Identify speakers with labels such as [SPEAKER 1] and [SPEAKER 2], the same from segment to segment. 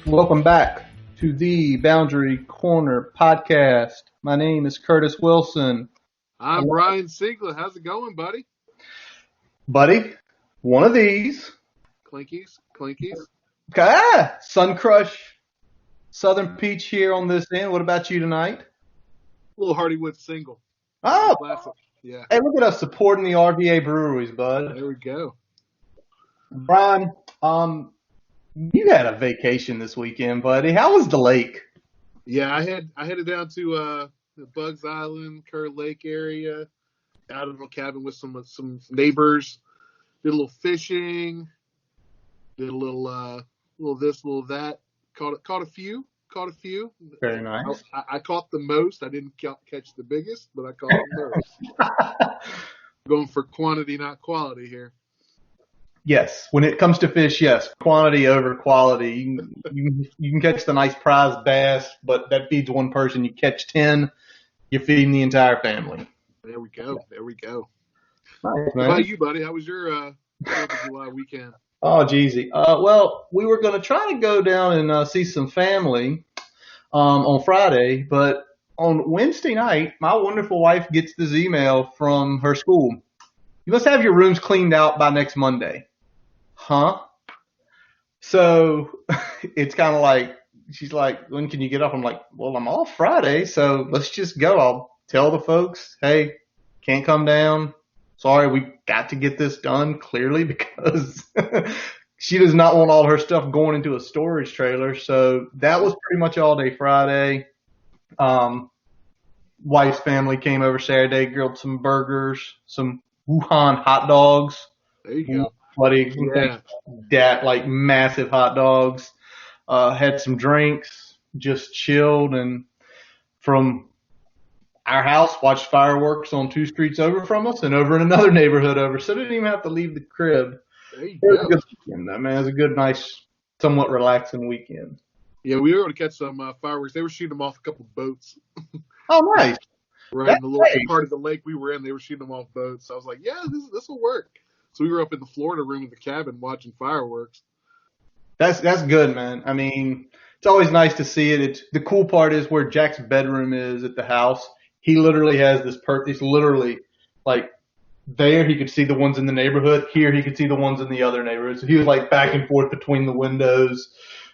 [SPEAKER 1] Welcome back to the Boundary Corner podcast. My name is Curtis Wilson.
[SPEAKER 2] I'm Brian Siegler. How's it going, buddy?
[SPEAKER 1] Buddy, one of these.
[SPEAKER 2] Clinkies.
[SPEAKER 1] Sun Crush, Southern Peach here on this end. What about you tonight?
[SPEAKER 2] Little Hardywood single.
[SPEAKER 1] Oh,
[SPEAKER 2] classic. Yeah.
[SPEAKER 1] Hey, look at us supporting the RVA breweries, bud.
[SPEAKER 2] There we go.
[SPEAKER 1] Brian, you had a vacation this weekend, buddy. How was the lake?
[SPEAKER 2] Yeah, I headed down to the Bugs Island, Kerr Lake area, out in a cabin with some neighbors. Did a little fishing. Did a little this, little that. Caught a few.
[SPEAKER 1] Very nice.
[SPEAKER 2] I caught the most. I didn't catch the biggest, but I caught the most. Going for quantity, not quality here.
[SPEAKER 1] Yes, when it comes to fish, yes, quantity over quality. You can catch the nice prize bass, but that feeds one person. You catch 10, you're feeding the entire family.
[SPEAKER 2] There we go.
[SPEAKER 1] Nice,
[SPEAKER 2] How about you, buddy? How was your 4th of July weekend?
[SPEAKER 1] Oh, geezy. Well, we were going to try to go down and see some family on Friday, but on Wednesday night, my wonderful wife gets this email from her school. You must have your rooms cleaned out by next Monday. Huh? So it's kind of like, she's like, when can you get off? I'm like, well, I'm off Friday, so let's just go. I'll tell the folks, hey, can't come down. Sorry, we got to get this done clearly because she does not want all her stuff going into a storage trailer. So that was pretty much all day Friday. Wife's family came over Saturday, grilled some burgers, some Wuhan hot dogs.
[SPEAKER 2] There you go.
[SPEAKER 1] Buddy, that like massive hot dogs. Had some drinks, just chilled, and from our house watched fireworks on 2 streets over from us and over in another neighborhood over. So I didn't even have to leave the crib.
[SPEAKER 2] There you
[SPEAKER 1] It was
[SPEAKER 2] go.
[SPEAKER 1] a good weekend, man. It was a good, nice, somewhat relaxing weekend.
[SPEAKER 2] Yeah, we were able to catch some fireworks. They were shooting them off a couple boats.
[SPEAKER 1] Oh, nice.
[SPEAKER 2] Right in the little part of the lake we were in, they were shooting them off boats. So I was like, yeah, this will work. So we were up in the Florida room of the cabin watching fireworks.
[SPEAKER 1] That's good, man. I mean, it's always nice to see it. The cool part is where Jack's bedroom is at the house. He literally has this it's literally like there he could see the ones in the neighborhood. Here he could see the ones in the other neighborhood. So he was like back and forth between the windows.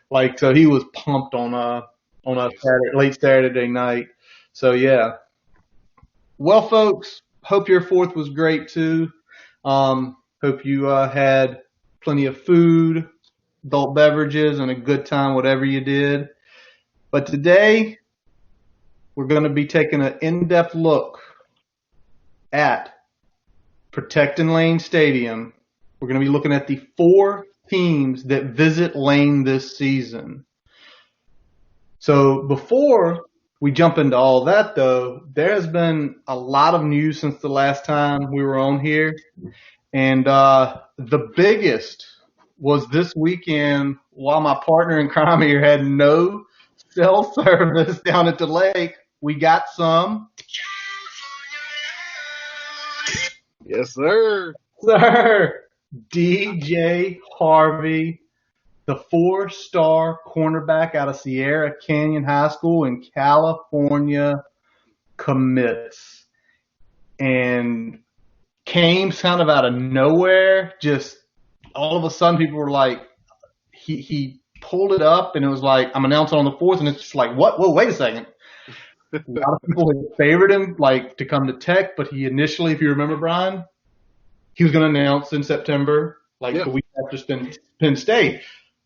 [SPEAKER 1] Like, so he was pumped on a late Saturday night. So yeah. Well, folks, hope your 4th was great too. Hope you had plenty of food, adult beverages, and a good time, whatever you did. But today, we're going to be taking an in-depth look at Protecting Lane Stadium. We're going to be looking at the 4 teams that visit Lane this season. So before we jump into all that, though, there has been a lot of news since the last time we were on here. And the biggest was this weekend while my partner in crime here had no cell service down at the lake. We got some.
[SPEAKER 2] Yes, sir.
[SPEAKER 1] Sir, DJ Harvey, the 4-star cornerback out of Sierra Canyon High School in California, commits. And came kind of out of nowhere. Just all of a sudden people were like, he pulled it up and it was like, I'm announcing on the 4th, and it's just like, what? Whoa, wait a second. A lot of people had favored him like to come to Tech, but he initially, if you remember, Brian, he was going to announce in September, the week after Penn State.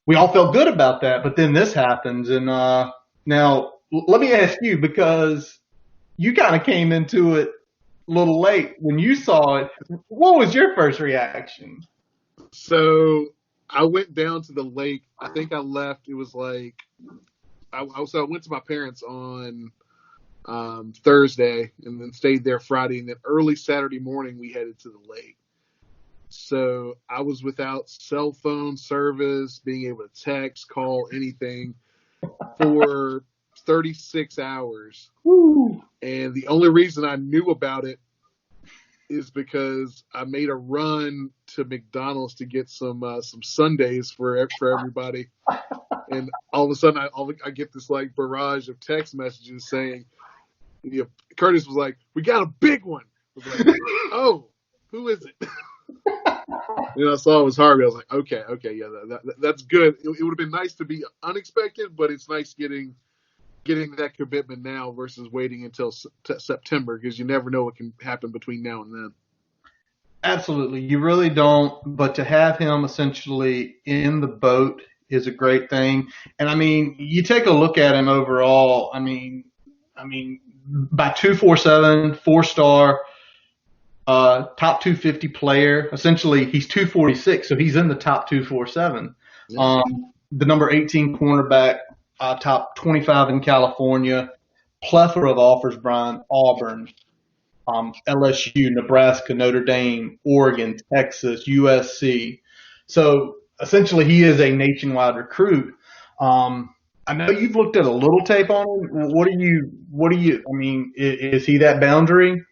[SPEAKER 1] We all felt good about that, but then this happens. And now let me ask you, because you kind of came into it a little late. When you saw it, what was your first reaction?
[SPEAKER 2] So I went down to the lake. I think I left. It was like I went to my parents on Thursday and then stayed there Friday, and then early Saturday morning we headed to the lake. So I was without cell phone service, being able to text, call, anything for 36 hours.
[SPEAKER 1] Woo.
[SPEAKER 2] And the only reason I knew about it is because I made a run to McDonald's to get some sundaes for everybody. And all of a sudden, I get this like barrage of text messages saying, Curtis was like, "We got a big one." I was like, "Oh, who is it?" I saw it was Harvey. I was like, okay, yeah, that's good. It would have been nice to be unexpected, but it's nice getting that commitment now versus waiting until September, because you never know what can happen between now and then.
[SPEAKER 1] Absolutely. You really don't. But to have him essentially in the boat is a great thing. And I mean, you take a look at him overall. I mean, by 247, 4-star, top 250 player. Essentially, he's 246, so he's in the top 247.
[SPEAKER 2] Yeah.
[SPEAKER 1] The number 18 cornerback, top 25 in California. Plethora of offers, Brian. Auburn, LSU, Nebraska, Notre Dame, Oregon, Texas, USC. So essentially, he is a nationwide recruit. I know you've looked at a little tape on him. What do you? I mean, is he that boundary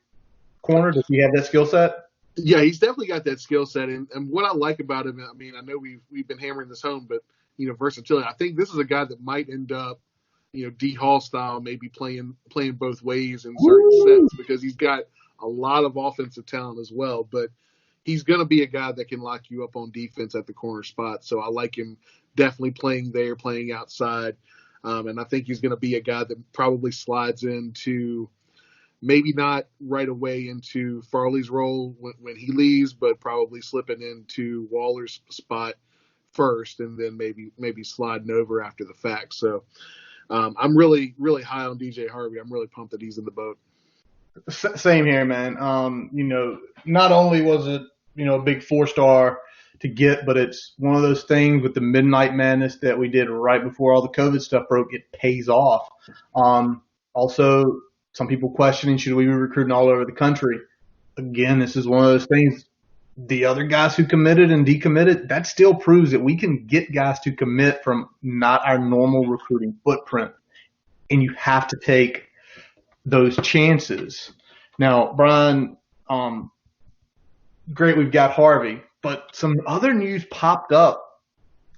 [SPEAKER 1] corner? Does he have that skill set?
[SPEAKER 2] Yeah, he's definitely got that skill set. And what I like about him, I mean, I know we've been hammering this home, but versatility. I think this is a guy that might end up, D Hall style, maybe playing both ways in certain sets, because he's got a lot of offensive talent as well. But he's going to be a guy that can lock you up on defense at the corner spot. So I like him definitely playing there, playing outside. And I think he's going to be a guy that probably slides into, maybe not right away into Farley's role when he leaves, but probably slipping into Waller's spot first, and then maybe sliding over after the fact. So I'm really, really high on DJ Harvey. I'm really pumped that he's in the boat.
[SPEAKER 1] Same here, man. Not only was it, a big 4-star to get, but it's one of those things with the midnight madness that we did right before all the COVID stuff broke. It pays off. Also, some people questioning, should we be recruiting all over the country? Again, this is one of those things. The other guys who committed and decommitted, that still proves that we can get guys to commit from not our normal recruiting footprint. And you have to take those chances. Now, Brian, great, we've got Harvey, but some other news popped up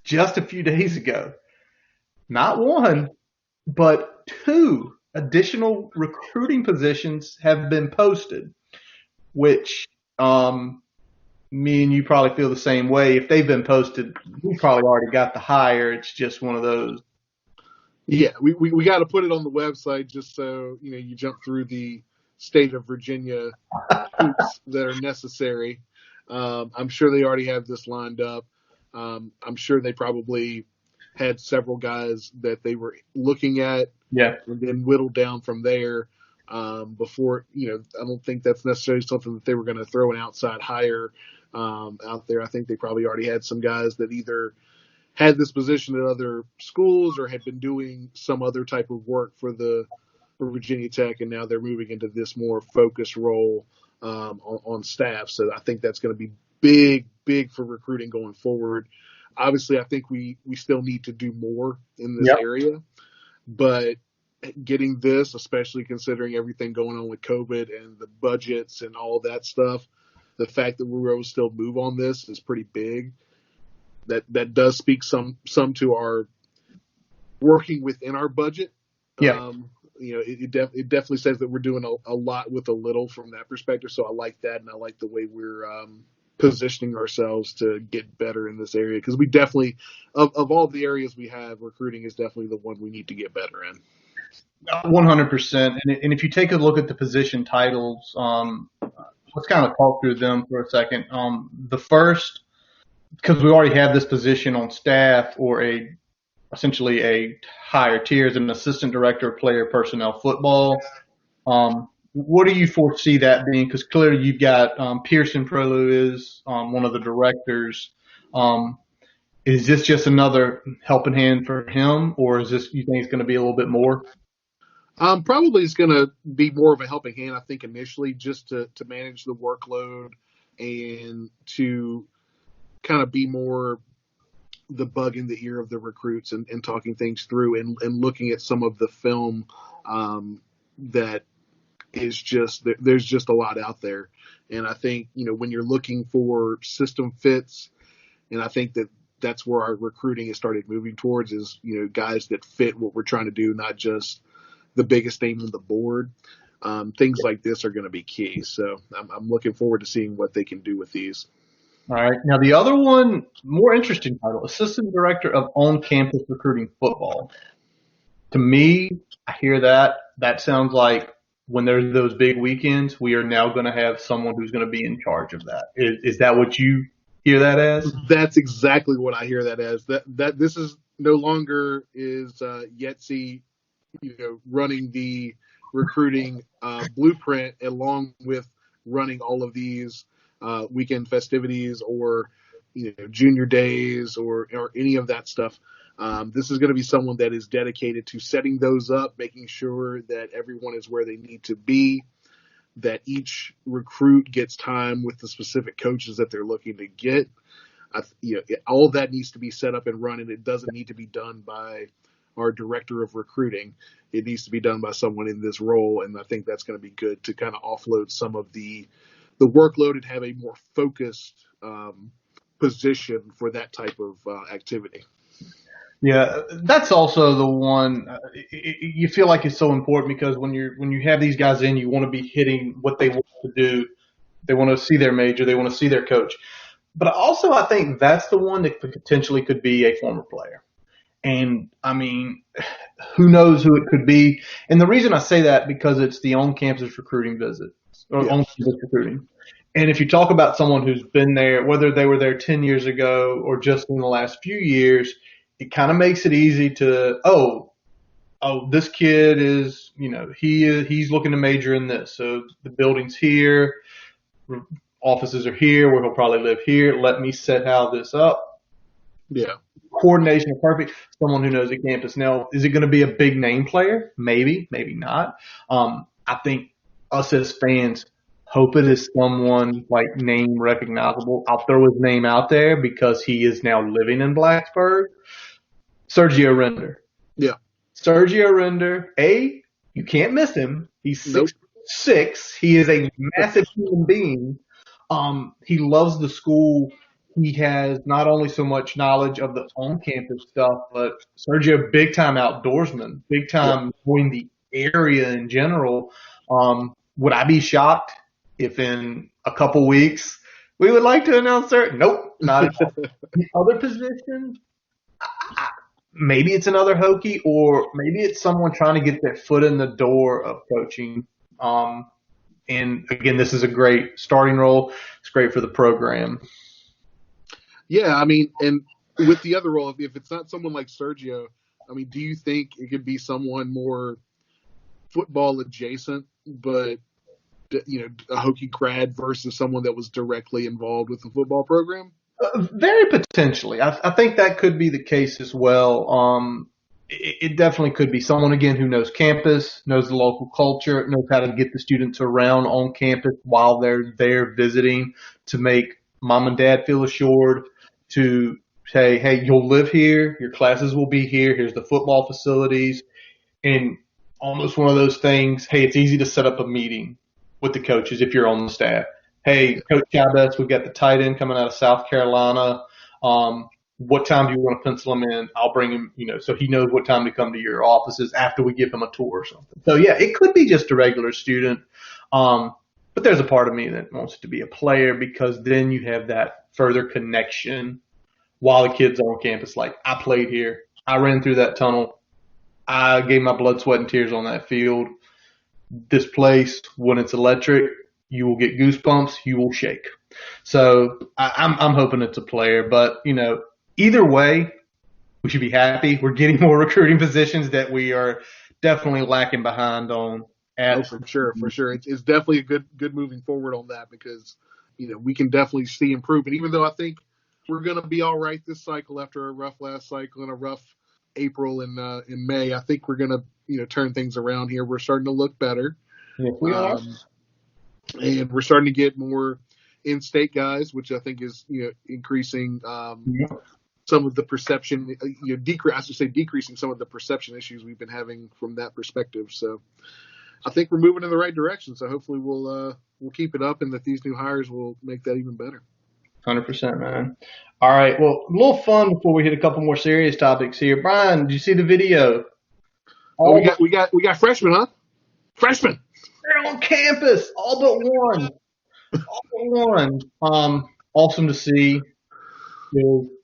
[SPEAKER 1] just a few days ago. Not one, but 2 additional recruiting positions have been posted, which me and you probably feel the same way. If they've been posted, we probably already got the hire. It's just one of those.
[SPEAKER 2] Yeah, we got to put it on the website just so you jump through the state of Virginia hoops that are necessary. I'm sure they already have this lined up. I'm sure they probably had several guys that they were looking at,
[SPEAKER 1] yeah,
[SPEAKER 2] and then whittled down from there. Before, I don't think that's necessarily something that they were going to throw an outside hire out there. I think they probably already had some guys that either had this position at other schools or had been doing some other type of work for Virginia Tech, and now they're moving into this more focused role on staff. So I think that's going to be big for recruiting going forward. Obviously, I think we still need to do more in this area, but getting this, especially considering everything going on with COVID and the budgets and all that stuff, the fact that we were able to still move on this is pretty big. That does speak some to our working within our budget.
[SPEAKER 1] Yeah.
[SPEAKER 2] It definitely says that we're doing a lot with a little from that perspective. So I like that, and I like the way we're positioning ourselves to get better in this area, because we definitely, of all the areas we have, recruiting is definitely the one we need to get better in.
[SPEAKER 1] 100%. And if you take a look at the position titles, let's kind of talk through them for a second. The first, because we already have this position on staff, or essentially a higher tier, as an assistant director of player personnel football. What do you foresee that being? Because clearly you've got Pearson Prolu is one of the directors. Is this just another helping hand for him, or is this, you think it's going to be a little bit more?
[SPEAKER 2] Probably it's going to be more of a helping hand, I think, initially, just to manage the workload and to kind of be more the bug in the ear of the recruits and talking things through and looking at some of the film that is just, there's just a lot out there. And I think, when you're looking for system fits, and I think that's where our recruiting has started moving towards, is, guys that fit what we're trying to do, not just the biggest name on the board. Things like this are going to be key. So I'm looking forward to seeing what they can do with these.
[SPEAKER 1] All right. Now, the other one, more interesting title, Assistant Director of On-Campus Recruiting Football. To me, I hear that. That sounds like when there's those big weekends, we are now going to have someone who's going to be in charge of that. Is that what you hear that as?
[SPEAKER 2] That's exactly what I hear that as. That this is no longer is Yetzi, running the recruiting blueprint along with running all of these weekend festivities or junior days or any of that stuff. This is going to be someone that is dedicated to setting those up, making sure that everyone is where they need to be, that each recruit gets time with the specific coaches that they're looking to get. All of that needs to be set up and run, and it doesn't need to be done by our director of recruiting. It needs to be done by someone in this role, and I think that's going to be good to kind of offload some of the workload and have a more focused position for that type of activity.
[SPEAKER 1] Yeah, that's also the one you feel like is so important, because when you have these guys in, you want to be hitting what they want to do. They want to see their major. They want to see their coach. But also, I think that's the one that potentially could be a former player. And, I mean, who knows who it could be. And the reason I say that, because it's the on-campus recruiting visit, or on-campus recruiting. And if you talk about someone who's been there, whether they were there 10 years ago or just in the last few years, it kind of makes it easy to, this kid is, he's looking to major in this. So the building's here, offices are here, where he'll probably live here. Let me set how this up.
[SPEAKER 2] Yeah.
[SPEAKER 1] Coordination is perfect. Someone who knows the campus. Now, is it going to be a big name player? Maybe, maybe not. I think us as fans hope it is someone like name recognizable. I'll throw his name out there because he is now living in Blacksburg. Sergio Render.
[SPEAKER 2] Yeah.
[SPEAKER 1] Sergio Render, you can't miss him. He's 6'6". He is a massive human being. He loves the school. He has not only so much knowledge of the on-campus stuff, but Sergio, big-time outdoorsman, big-time knowing the area in general. Would I be shocked if in a couple weeks we would like to announce Sergio? Nope, not at all. The other positions, maybe it's another Hokie, or maybe it's someone trying to get their foot in the door of coaching. And again, this is a great starting role. It's great for the program.
[SPEAKER 2] Yeah, I mean, and with the other role, if it's not someone like Sergio, I mean, do you think it could be someone more football adjacent, but a Hokie grad versus someone that was directly involved with the football program?
[SPEAKER 1] Very potentially. I think that could be the case as well. It definitely could be someone, again, who knows campus, knows the local culture, knows how to get the students around on campus while they're there visiting, to make mom and dad feel assured, to say, hey, you'll live here, your classes will be here, here's the football facilities, and almost one of those things, hey, it's easy to set up a meeting with the coaches if you're on the staff. Hey, Coach Chavez, we've got the tight end coming out of South Carolina. What time do you want to pencil him in? I'll bring him, so he knows what time to come to your offices after we give him a tour or something. So, yeah, it could be just a regular student. But there's a part of me that wants to be a player, because then you have that further connection while the kid's on campus. Like, I played here. I ran through that tunnel. I gave my blood, sweat, and tears on that field. This place, when it's electric, you will get goosebumps. You will shake. So I'm hoping it's a player. But, either way, we should be happy. We're getting more recruiting positions that we are definitely lacking behind on.
[SPEAKER 2] For sure. It's definitely a good moving forward on that, because, we can definitely see improvement, even though I think we're going to be all right this cycle after a rough last cycle and a rough April and in May. I think we're going to, turn things around here. We're starting to look better.
[SPEAKER 1] Yes, we are.
[SPEAKER 2] And we're starting to get more in-state guys, which I think is, increasing some of the perception, decreasing some of the perception issues we've been having from that perspective. So I think we're moving in the right direction. So hopefully we'll keep it up, and that these new hires will make that even better.
[SPEAKER 1] 100%, man. All right. Well, a little fun before we hit a couple more serious topics here. Brian, did you see the video?
[SPEAKER 2] Oh,
[SPEAKER 1] All
[SPEAKER 2] we got freshmen, huh? Freshmen.
[SPEAKER 1] they're on campus, all but one. All but one. Awesome to see.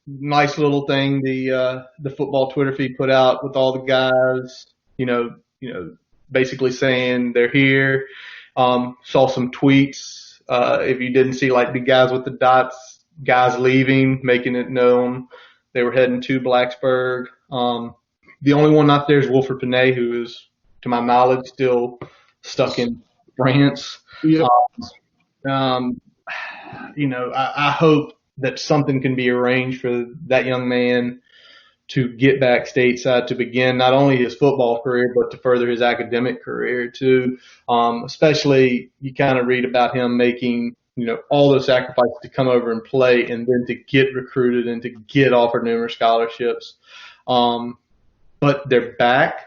[SPEAKER 1] Nice little thing the football Twitter feed put out with all the guys. Basically saying they're here. Saw some tweets. If you didn't see, like the guys with the dots, guys leaving, making it known they were heading to Blacksburg. The only one not there is Wilfred Panay, who is, to my knowledge, still stuck in France.
[SPEAKER 2] Yep.
[SPEAKER 1] I hope that something can be arranged for that young man to get back stateside to begin not only his football career, but to further his academic career too. Especially you kind of read about him making, all those sacrifices to come over and play and then to get recruited and to get offered numerous scholarships. But they're back.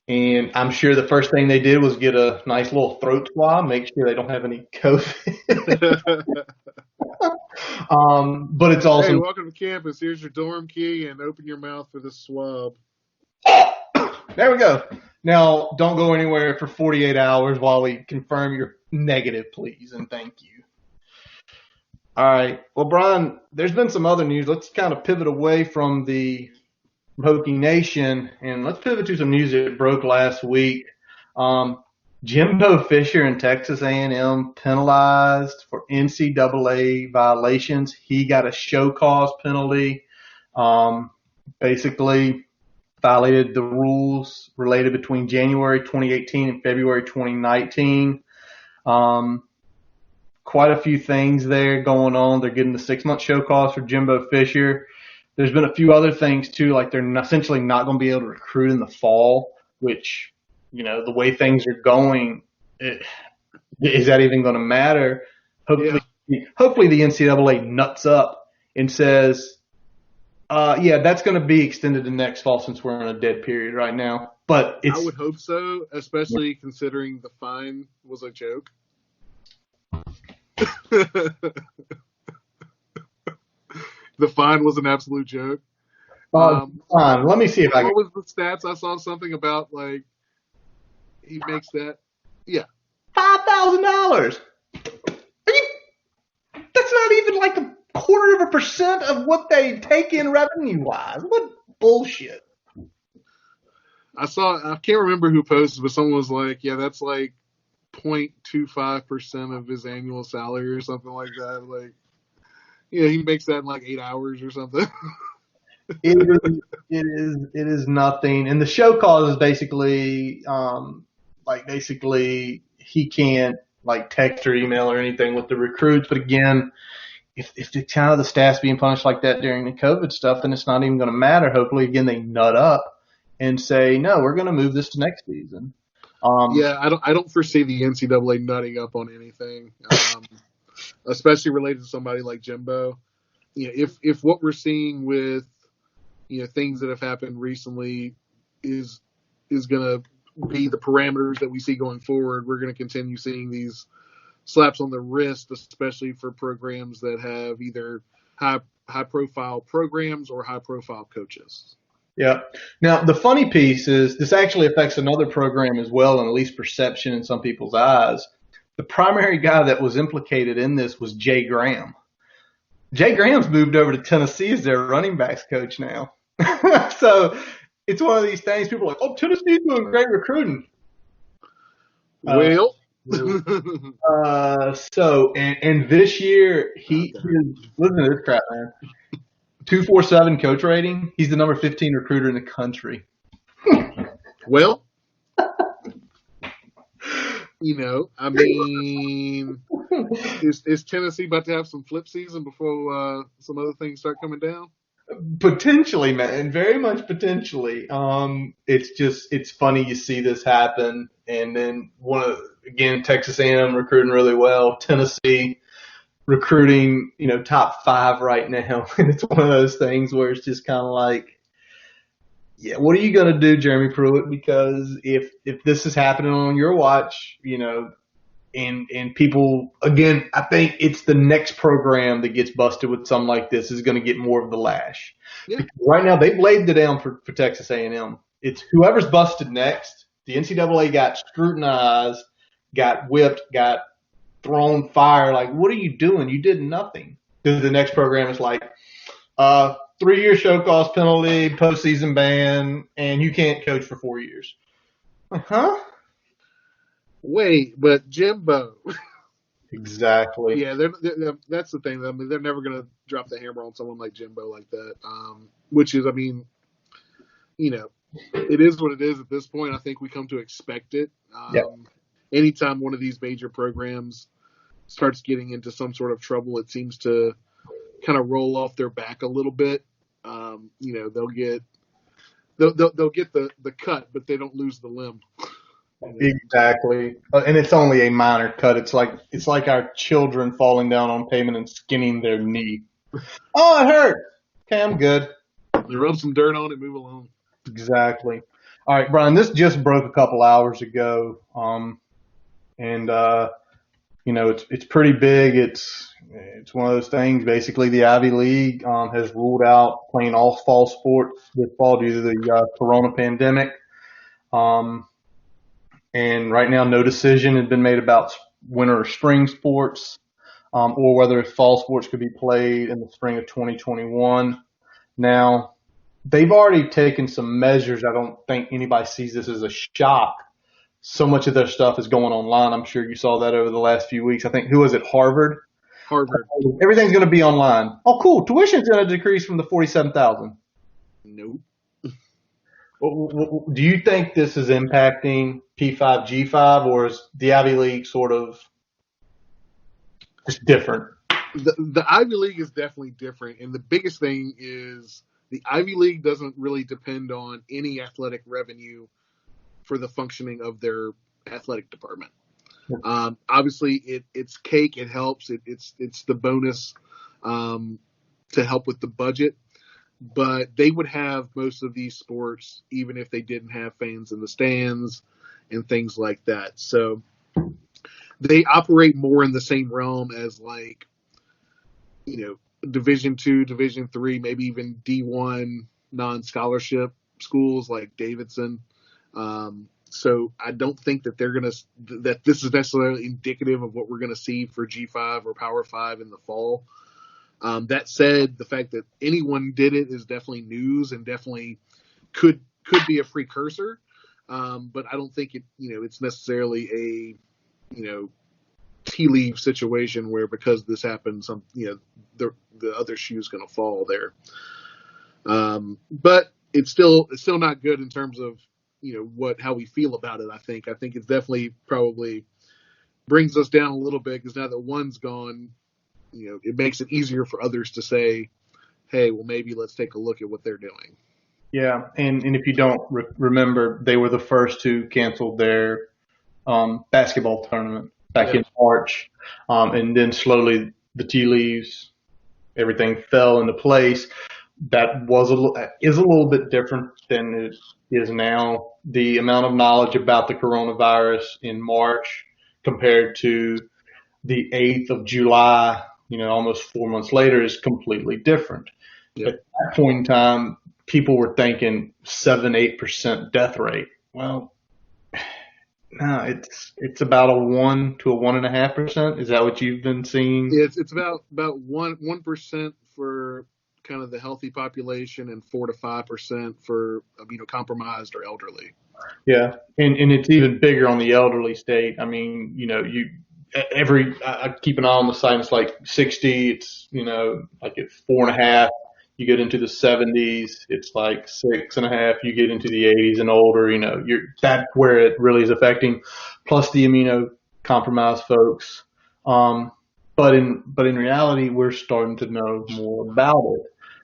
[SPEAKER 1] And I'm sure the first thing they did was get a nice little throat swab, make sure they don't have any COVID. But it's awesome.
[SPEAKER 2] Hey, welcome to campus. Here's your dorm key, and open your mouth for the swab.
[SPEAKER 1] There we go. Now, don't go anywhere for 48 hours while we confirm you're negative, please, and thank you. All right. Well, Brian, there's been some other news. Let's kind of pivot away from the Hokie Nation, and let's pivot to some news that broke last week. Jimbo Fisher and Texas A&M penalized for NCAA violations. He got a show cause penalty. Basically violated the rules related between January 2018 and February 2019. Quite a few things there going on. They're getting the 6-month show cause for Jimbo Fisher. There's been a few other things too, like they're essentially not going to be able to recruit in the fall, which, the way things are going, is that even going to matter? Hopefully the NCAA nuts up and says, that's going to be extended to next fall since we're in a dead period right now. But I
[SPEAKER 2] would hope so, especially considering the fine was a joke. The fine was an absolute joke.
[SPEAKER 1] Fine. Let me see if I can.
[SPEAKER 2] What was the stats? I saw something about he makes that. Yeah.
[SPEAKER 1] $5,000. That's not even like a 0.25% of what they take in revenue wise. What bullshit.
[SPEAKER 2] I can't remember who posted, but someone was like, yeah, that's like 0.25% of his annual salary or something like that. He makes that in 8 hours or something.
[SPEAKER 1] It is nothing. And the show cause is basically, he can't text or email or anything with the recruits. But again, if the kind of the staff's being punished like that during the COVID stuff, then it's not even going to matter. Hopefully, again, they nut up and say, no, we're going to move this to next season.
[SPEAKER 2] I don't foresee the NCAA nutting up on anything, especially related to somebody like Jimbo. If what we're seeing with things that have happened recently is going to be the parameters that we see going forward, we're going to continue seeing these slaps on the wrist, especially for programs that have either high profile programs or high profile coaches.
[SPEAKER 1] Yeah. Now, the funny piece is this actually affects another program as well, and at least perception in some people's eyes. The primary guy that was implicated in this was Jay Graham. Jay Graham's moved over to Tennessee as their running backs coach now. So it's one of these things. People are like, oh, Tennessee's doing great recruiting.
[SPEAKER 2] Well.
[SPEAKER 1] And this year, listen to this crap, man. 247 coach rating. He's the number 15 recruiter in the country.
[SPEAKER 2] Well, I mean, is Tennessee about to have some flip season before some other things start coming down?
[SPEAKER 1] Potentially, man. Very much potentially. It's funny you see this happen. And then Texas A&M recruiting really well. Tennessee recruiting, top 5 right now. And it's one of those things where it's just kind of like, yeah, what are you going to do, Jeremy Pruitt? Because if this is happening on your watch, and people, again, I think it's the next program that gets busted with something like this is going to get more of the lash.
[SPEAKER 2] Yeah.
[SPEAKER 1] Because right now they've laid it down for Texas A&M. It's whoever's busted next. The NCAA got scrutinized, got whipped, got thrown fire. Like, what are you doing? You did nothing. The next program is like, 3-year show cause penalty, postseason ban, and you can't coach for 4 years. Like, huh?
[SPEAKER 2] Wait, but Jimbo.
[SPEAKER 1] Exactly.
[SPEAKER 2] Yeah, that's the thing. I mean, they're never going to drop the hammer on someone like Jimbo like that. Which is, I mean, it is what it is at this point. I think we come to expect it. Anytime one of these major programs starts getting into some sort of trouble, it seems to kind of roll off their back a little bit. They'll get the cut, but they don't lose the limb.
[SPEAKER 1] Exactly. And it's only a minor cut. It's like our children falling down on pavement and skinning their knee. Oh, it hurt. Okay, I'm good.
[SPEAKER 2] You rub some dirt on it, move along.
[SPEAKER 1] Exactly. All right, Brian, this just broke a couple hours ago. It's pretty big. It's one of those things. Basically, the Ivy League has ruled out playing all fall sports this fall due to the corona pandemic. And right now, no decision has been made about winter or spring sports, or whether fall sports could be played in the spring of 2021. Now, they've already taken some measures. I don't think anybody sees this as a shock. So much of their stuff is going online. I'm sure you saw that over the last few weeks. I think, who was it, Harvard?
[SPEAKER 2] Harvard.
[SPEAKER 1] Everything's going to be online. Oh, cool. Tuition's going to decrease from the $47,000.
[SPEAKER 2] Nope.
[SPEAKER 1] Do you think this is impacting P5, G5, or is the Ivy League sort of just different?
[SPEAKER 2] The Ivy League is definitely different, and the biggest thing is the Ivy League doesn't really depend on any athletic revenue for the functioning of their athletic department. Obviously, it's cake. It helps. It's the bonus to help with the budget. But they would have most of these sports even if they didn't have fans in the stands and things like that. So they operate more in the same realm as Division II, Division III, maybe even D1 non-scholarship schools like Davidson. So I don't think that that this is necessarily indicative of what we're going to see for G5 or Power 5 in the fall. That said, the fact that anyone did it is definitely news and definitely could be a precursor. But I don't think it's necessarily a, tea leaf situation where because this happened, the other shoe's going to fall there. But it's still not good in terms of, how we feel about it. I think it's definitely probably brings us down a little bit because now that one's gone, it makes it easier for others to say, hey, well, maybe let's take a look at what they're doing.
[SPEAKER 1] Yeah. And if you don't remember, they were the first to cancel their basketball tournament back in March. And then slowly the tea leaves, everything fell into place. That is a little bit different than it is now. The amount of knowledge about the coronavirus in March compared to the 8th of July, almost 4 months later, is completely different. Yep. At that point in time, people were thinking 7-8% death rate. Well, no, it's about a 1 to a 1.5%. Is that what you've been seeing?
[SPEAKER 2] It's about 1% for kind of the healthy population and 4 to 5% for immunocompromised or elderly.
[SPEAKER 1] Yeah, and it's even bigger on the elderly state. I mean, I keep an eye on the site. It's like 60. It's like at 4.5. You get into the 70s. It's like 6.5. You get into the 80s and older. That's where it really is affecting. Plus the immunocompromised folks. But in reality, we're starting to know more about it.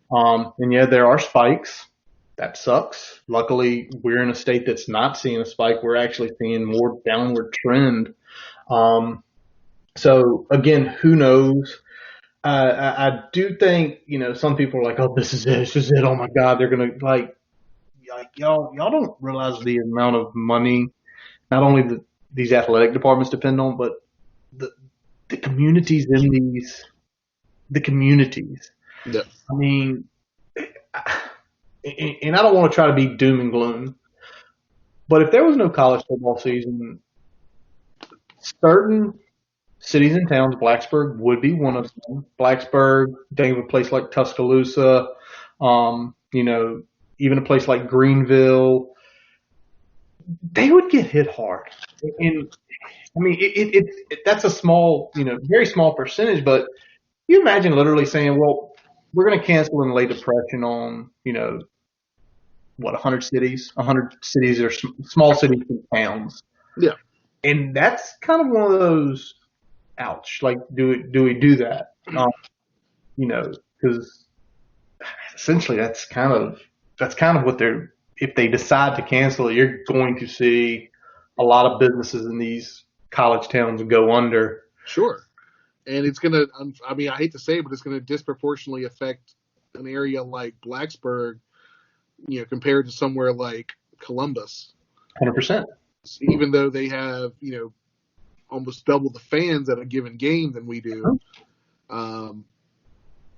[SPEAKER 1] And yeah, there are spikes. That sucks. Luckily, we're in a state that's not seeing a spike. We're actually seeing more downward trend. So again, who knows? I do think, some people are like, oh, this is it. This is it. Oh my God. They're going to y'all don't realize the amount of money, not only these athletic departments depend on, but the communities in the communities.
[SPEAKER 2] Yeah.
[SPEAKER 1] I mean, and I don't want to try to be doom and gloom, but if there was no college football season, certain cities and towns, Blacksburg would be one of them. Blacksburg, think of a place like Tuscaloosa, even a place like Greenville, they would get hit hard. And I mean, that's a small, very small percentage, but you imagine literally saying, well, we're going to cancel and lay depression on, 100 cities? 100 cities or small cities and towns.
[SPEAKER 2] Yeah.
[SPEAKER 1] And that's kind of one of those, ouch, like, do we do that? Because essentially that's kind of what if they decide to cancel it, you're going to see a lot of businesses in these college towns go under.
[SPEAKER 2] Sure. And it's going to, I mean, I hate to say it, but it's going to disproportionately affect an area like Blacksburg, compared to somewhere like Columbus.
[SPEAKER 1] 100%.
[SPEAKER 2] Even though they have, almost double the fans at a given game than we do,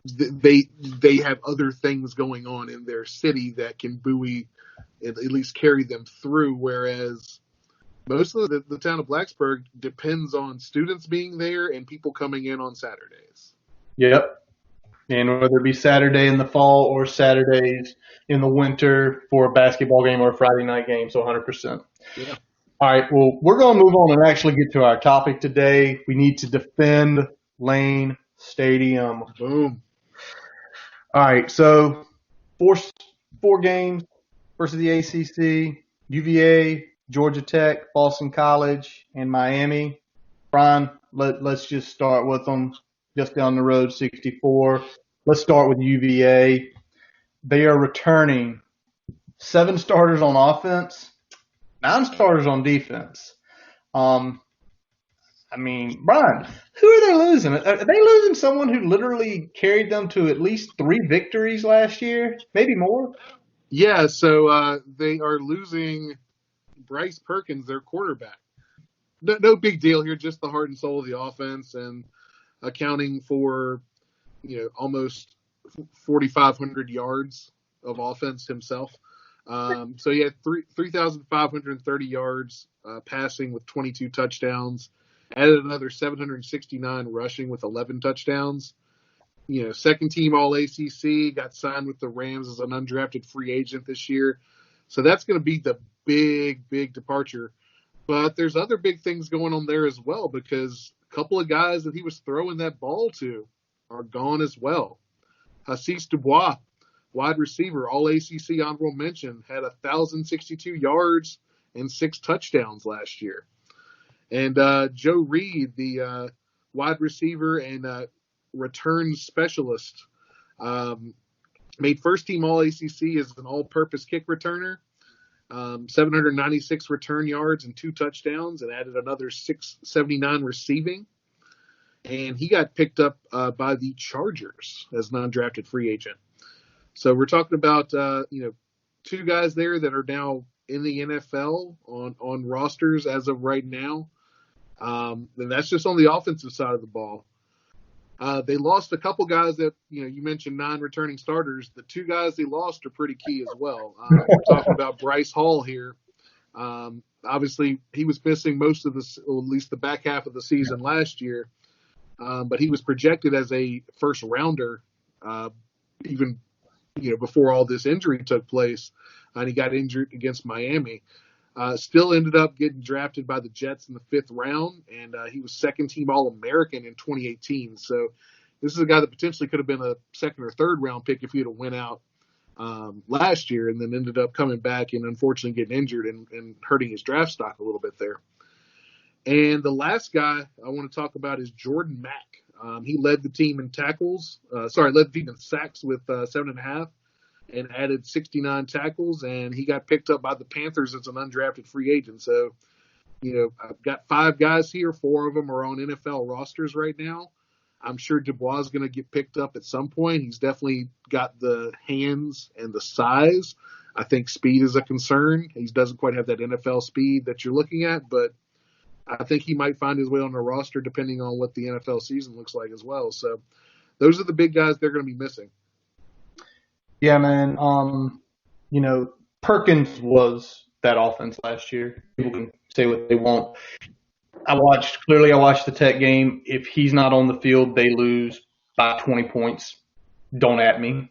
[SPEAKER 2] they have other things going on in their city that can buoy, at least carry them through, whereas most of the town of Blacksburg depends on students being there and people coming in on Saturdays.
[SPEAKER 1] Yep. And whether it be Saturday in the fall or Saturdays in the winter for a basketball game or a Friday night game, so 100%.
[SPEAKER 2] Yeah.
[SPEAKER 1] All right, well, we're going to move on and actually get to our topic today. We need to defend Lane Stadium.
[SPEAKER 2] Boom.
[SPEAKER 1] All right, so four games versus the ACC, UVA, Georgia Tech, Boston College, and Miami. Brian, let's just start with them. Just down the road, 64. Let's start with UVA. They are returning 7 starters on offense, 9 starters on defense. I mean, Brian, who are they losing? Are they losing someone who literally carried them to at least 3 victories last year? Maybe more?
[SPEAKER 2] Yeah, so they are losing Bryce Perkins, their quarterback. No big deal here, just the heart and soul of the offense and accounting for, almost 4,500 yards of offense himself. So he had 3,530 yards passing with 22 touchdowns, added another 769 rushing with 11 touchdowns. Second team All ACC, got signed with the Rams as an undrafted free agent this year. So that's going to be the big departure. But there's other big things going on there as well, because a couple of guys that he was throwing that ball to are gone as well. Hassis Dubois, wide receiver, All ACC honorable mention, had 1,062 yards and 6 touchdowns last year. And Joe Reed, the wide receiver and return specialist, made first team All ACC as an all-purpose kick returner. 796 return yards and 2 touchdowns, and added another 679 receiving. And he got picked up by the Chargers as an undrafted free agent. So we're talking about 2 guys there that are now in the NFL on rosters as of right now. And that's just on the offensive side of the ball. They lost a couple guys that, you mentioned 9 returning starters. The 2 guys they lost are pretty key as well. We're talking about Bryce Hall here. Obviously, he was missing most of at least the back half of the season last year. But he was projected as a first rounder, even, before all this injury took place. And he got injured against Miami. Still ended up getting drafted by the Jets in the 5th round, and he was second team All-American in 2018. So this is a guy that potentially could have been a 2nd or 3rd round pick if he had went out last year, and then ended up coming back and unfortunately getting injured and hurting his draft stock a little bit there. And the last guy I want to talk about is Jordan Mack. He led the team in led the team in sacks with 7.5. and added 69 tackles, and he got picked up by the Panthers as an undrafted free agent. So, I've got 5 guys here. 4 of them are on NFL rosters right now. I'm sure Dubois is going to get picked up at some point. He's definitely got the hands and the size. I think speed is a concern. He doesn't quite have that NFL speed that you're looking at, but I think he might find his way on the roster depending on what the NFL season looks like as well. So those are the big guys they're going to be missing.
[SPEAKER 1] Yeah, man. Perkins was that offense last year. People can say what they want. I watched the Tech game. If he's not on the field, they lose by 20 points. Don't at me.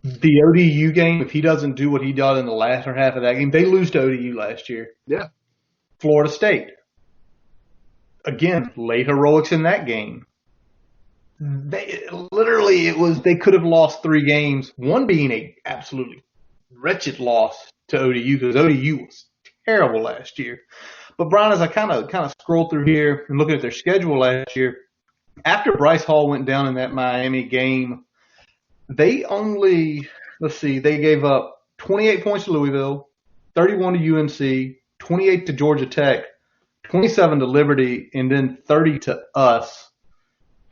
[SPEAKER 1] The ODU game, if he doesn't do what he did in the latter half of that game, they lose to ODU last year.
[SPEAKER 2] Yeah.
[SPEAKER 1] Florida State. Again, late heroics in that game. They could have lost 3 games, one being a absolutely wretched loss to ODU because ODU was terrible last year. But Brian, as I kind of scroll through here and looking at their schedule last year, after Bryce Hall went down in that Miami game, they gave up 28 points to Louisville, 31 to UNC, 28 to Georgia Tech, 27 to Liberty, and then 30 to us.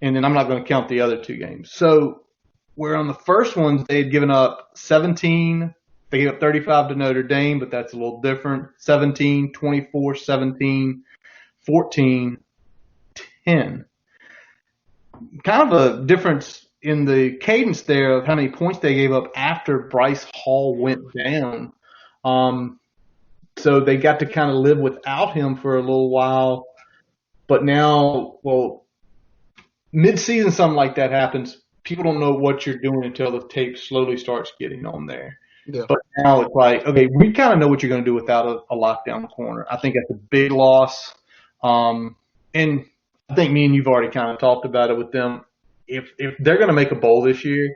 [SPEAKER 1] And then I'm not going to count the other 2 games. So where on the first ones they had given up 17, they gave up 35 to Notre Dame, but that's a little different. 17, 24, 17, 14, 10. Kind of a difference in the cadence there of how many points they gave up after Bryce Hall went down. So they got to kind of live without him for a little while. But now, mid-season something like that happens. People don't know what you're doing until the tape slowly starts getting on there.
[SPEAKER 2] Yeah.
[SPEAKER 1] But now it's like, okay, we kind of know what you're going to do without a lockdown corner. I think that's a big loss. And I think me and you've already kind of talked about it with them. If they're going to make a bowl this year,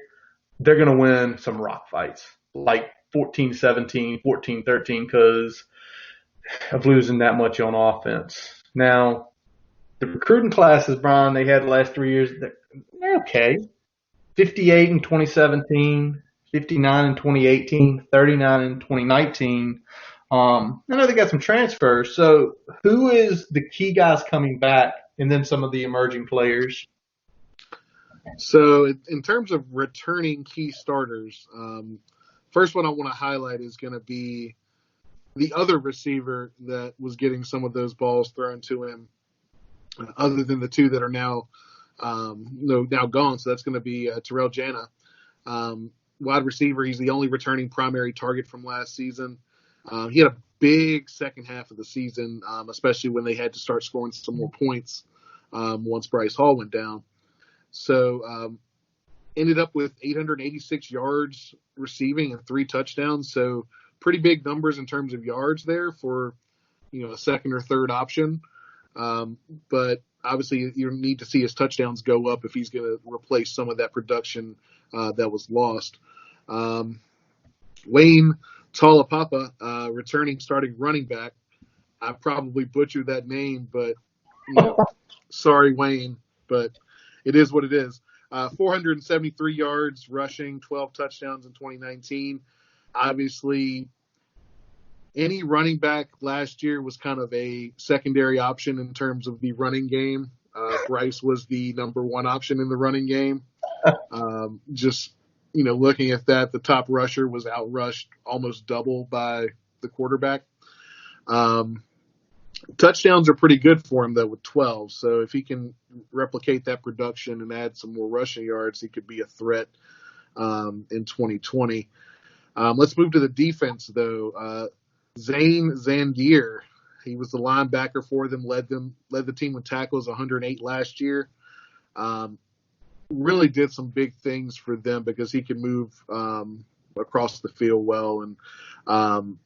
[SPEAKER 1] they're going to win some rock fights, like 14-17, 14-13, because of losing that much on offense. Now, the recruiting classes, Brian, they had the last 3 years, they're okay. 58 in 2017, 59 in 2018, 39 in 2019. I know they got some transfers. So who is the key guys coming back and then some of the emerging players?
[SPEAKER 2] So in terms of returning key starters, first one I want to highlight is going to be the other receiver that was getting some of those balls thrown to him, other than the 2 that are now gone. So that's going to be Terrell Jana, wide receiver. He's the only returning primary target from last season. He had a big second half of the season, especially when they had to start scoring some more points once Bryce Hall went down. So ended up with 886 yards receiving and 3 touchdowns. So pretty big numbers in terms of yards there for, a second or third option. But obviously you need to see his touchdowns go up if he's going to replace some of that production that was lost. Wayne Talapapa, returning starting running back. I probably butchered that name, but sorry, Wayne, but it is what it is. 473 yards rushing, 12 touchdowns in 2019. Obviously, any running back last year was kind of a secondary option in terms of the running game. Bryce was the number 1 option in the running game. Looking at that, the top rusher was outrushed almost double by the quarterback. Touchdowns are pretty good for him, though, with 12. So if he can replicate that production and add some more rushing yards, he could be a threat in 2020. Let's move to the defense, though. Zane Zandier, he was the linebacker for them, led the team with tackles, 108 last year. Really did some big things for them because he could move across the field well and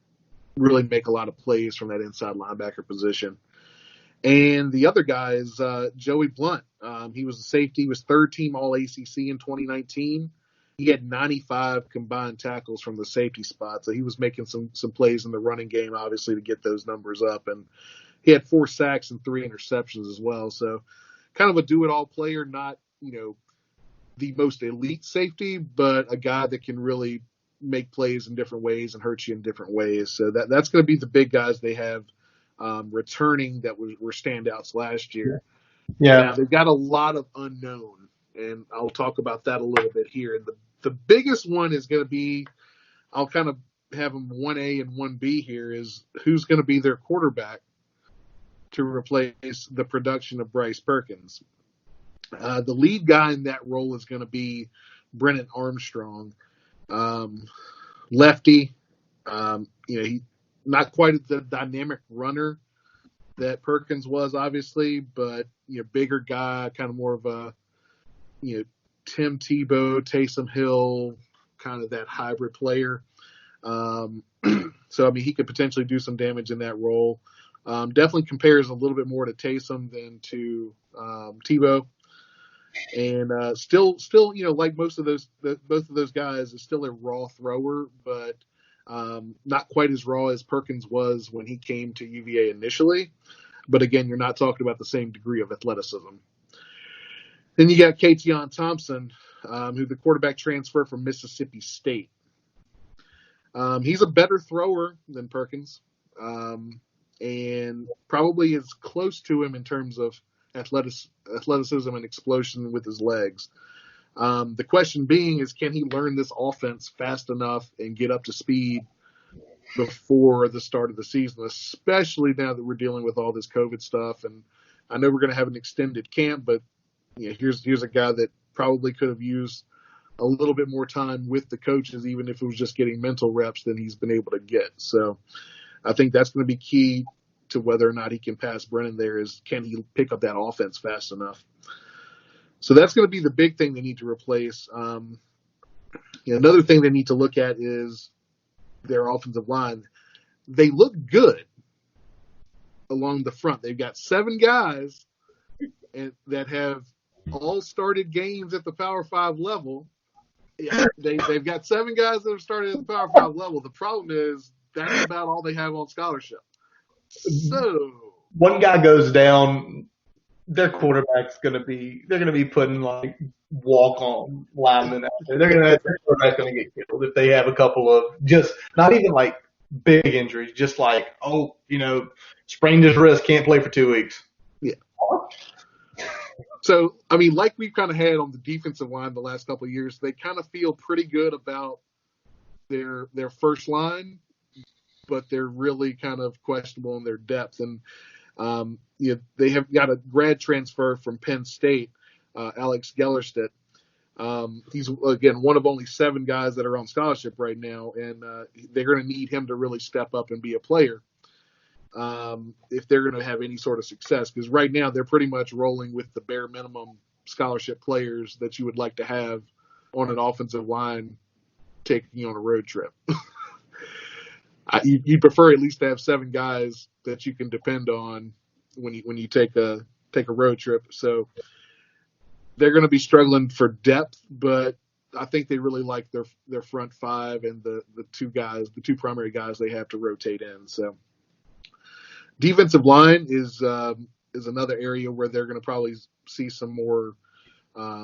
[SPEAKER 2] really make a lot of plays from that inside linebacker position. And the other guy is Joey Blunt. He was a safety. He was 3rd team All-ACC in 2019. He had 95 combined tackles from the safety spot. So he was making some plays in the running game, obviously, to get those numbers up. And he had 4 sacks and 3 interceptions as well. So kind of a do-it-all player, not, the most elite safety, but a guy that can really make plays in different ways and hurt you in different ways. So that's going to be the big guys they have returning that were standouts last year.
[SPEAKER 1] Yeah.
[SPEAKER 2] Now, they've got a lot of unknown, and I'll talk about that a little bit here. And the biggest one is going to be, I'll kind of have them 1A and 1B here, is who's going to be their quarterback. to replace the production of Bryce Perkins. The lead guy in that role is going to be Brennan Armstrong, lefty. He not quite the dynamic runner that Perkins was, obviously, but bigger guy, kind of more of a Tim Tebow, Taysom Hill, kind of that hybrid player. So he could potentially do some damage in that role. Definitely compares a little bit more to Taysom than to Tebow. And still, like both of those guys, is still a raw thrower, but not quite as raw as Perkins was when he came to UVA initially. But again, you're not talking about the same degree of athleticism. Then you got Kateon Thompson, who the quarterback transfer from Mississippi State. He's a better thrower than Perkins, and probably is close to him in terms of athleticism and explosion with his legs. The question being is, can he learn this offense fast enough and get up to speed before the start of the season, especially now that we're dealing with all this COVID stuff. And I know we're going to have an extended camp, but here's a guy that probably could have used a little bit more time with the coaches, even if it was just getting mental reps than he's been able to get. So I think that's going to be key to whether or not he can pass Brennan there, is can he pick up that offense fast enough? So that's going to be the big thing they need to replace. Another thing they need to look at is their offensive line. They look good along the front. They've got 7 guys that have all started games at the Power 5 level. They've got 7 guys that have started at the Power 5 level. The problem is that's about all they have on scholarship. So
[SPEAKER 1] one guy goes down, their quarterback's they're going to be putting like walk-on linemen out there. Their quarterback's going to get killed if they have a couple of just not even like big injuries, just like, sprained his wrist, can't play for 2 weeks.
[SPEAKER 2] Yeah. So, like we've kind of had on the defensive line the last couple of years, they kind of feel pretty good about their first line, but they're really kind of questionable in their depth. And they have got a grad transfer from Penn State, Alex Gellerstedt. He's, again, one of only 7 guys that are on scholarship right now, and they're going to need him to really step up and be a player if they're going to have any sort of success. Because right now they're pretty much rolling with the bare minimum scholarship players that you would like to have on an offensive line taking you on a road trip. You prefer at least to have 7 guys that you can depend on when you take a road trip. So they're going to be struggling for depth, but I think they really like their front 5 and the 2 primary guys they have to rotate in. So defensive line is another area where they're going to probably see some more